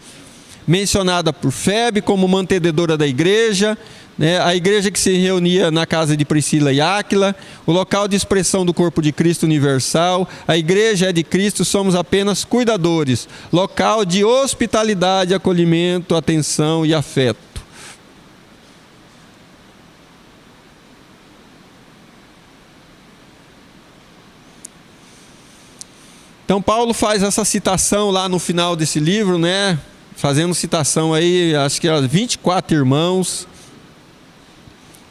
Speaker 1: Mencionada por Febe como mantenedora da igreja, né? A igreja que se reunia na casa de Priscila e Áquila, o local de expressão do corpo de Cristo universal. A igreja é de Cristo, somos apenas cuidadores, local de hospitalidade, acolhimento, atenção e afeto. Então Paulo faz essa citação lá no final desse livro, né? Fazendo citação aí, acho que eram 24 irmãos.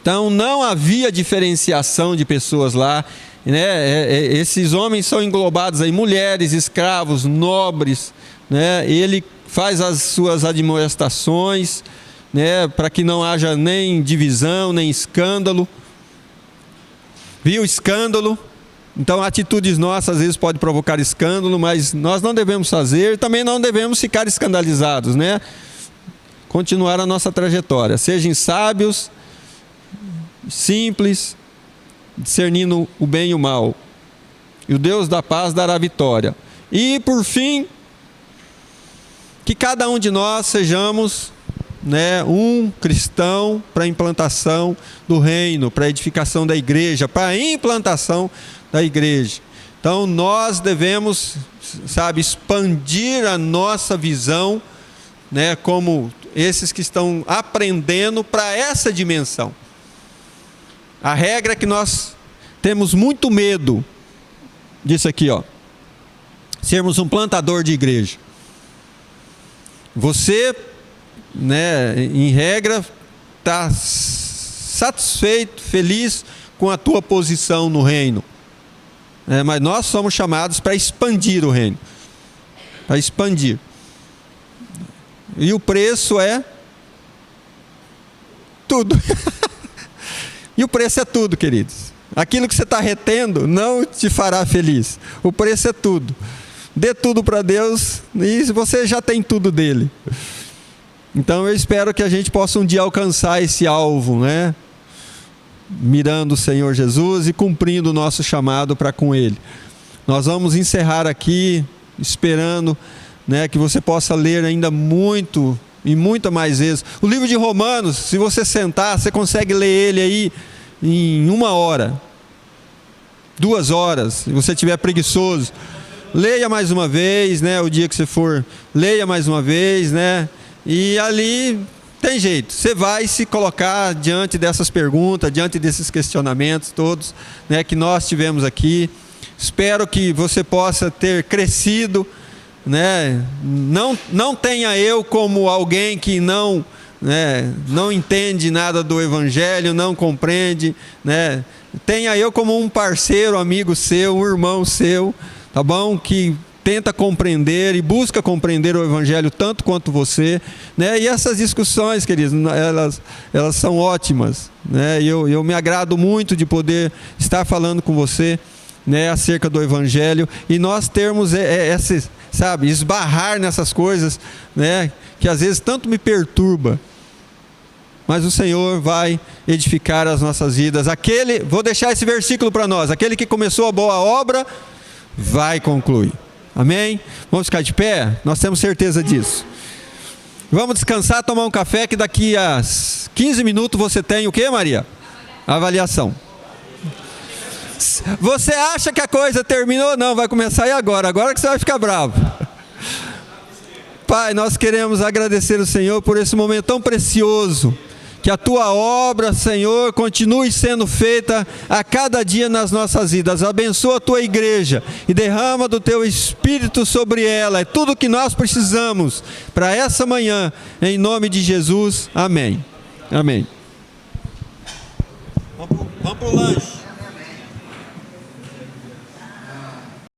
Speaker 1: Então não havia diferenciação de pessoas lá, né? Esses homens são englobados aí, mulheres, escravos, nobres, né? Ele faz as suas admoestações, né? Para que não haja nem divisão, nem escândalo. Viu escândalo? Então atitudes nossas às vezes podem provocar escândalo, mas nós não devemos fazer, também não devemos ficar escandalizados, né? Continuar a nossa trajetória. Sejam sábios, simples, discernindo o bem e o mal. E o Deus da paz dará vitória. E por fim, que cada um de nós sejamos, né, um cristão para a implantação do reino, para a edificação da igreja, para a implantação da igreja. Então nós devemos, expandir a nossa visão, né, como esses que estão aprendendo para essa dimensão. A regra é que nós temos muito medo disso aqui, ó, sermos um plantador de igreja. Você, né, em regra, está satisfeito, feliz com a tua posição no reino. Mas nós somos chamados para expandir o reino. Para expandir. E o preço é tudo. E o preço é tudo, queridos. Aquilo que você está retendo não te fará feliz. O preço é tudo. Dê tudo para Deus e você já tem tudo dele. Então eu espero que a gente possa um dia alcançar esse alvo, né? Mirando o Senhor Jesus e cumprindo o nosso chamado para com Ele. Nós vamos encerrar aqui, esperando, né, que você possa ler ainda muito e muita mais vezes. O livro de Romanos, se você sentar, você consegue ler ele aí em 1 hora, 2 horas, se você estiver preguiçoso. Leia mais uma vez, né, o dia que você for, leia mais uma vez, né, e ali tem jeito, você vai se colocar diante dessas perguntas, diante desses questionamentos todos, né, que nós tivemos aqui. Espero que você possa ter crescido, né? Não tenha eu como alguém que não entende nada do Evangelho, não compreende, né? Tenha eu como um parceiro, amigo seu, um irmão seu, tá bom? Que tenta compreender e busca compreender o Evangelho tanto quanto você, né? E essas discussões, queridos, elas são ótimas, né? E eu me agrado muito de poder estar falando com você, né, acerca do Evangelho, e nós termos esse, esbarrar nessas coisas, né, que às vezes tanto me perturba, mas o Senhor vai edificar as nossas vidas. Vou deixar esse versículo para nós: aquele que começou a boa obra vai concluir. Amém? Vamos ficar de pé? Nós temos certeza disso. Vamos descansar, tomar um café, que daqui a 15 minutos você tem o que, Maria? Avaliação. Você acha que a coisa terminou? Não, vai começar aí agora que você vai ficar bravo. Pai, nós queremos agradecer ao Senhor por esse momento tão precioso. Que a tua obra, Senhor, continue sendo feita a cada dia nas nossas vidas. Abençoa a tua igreja e derrama do teu Espírito sobre ela. É tudo o que nós precisamos para essa manhã, em nome de Jesus. Amém. Amém. Vamos para o lanche.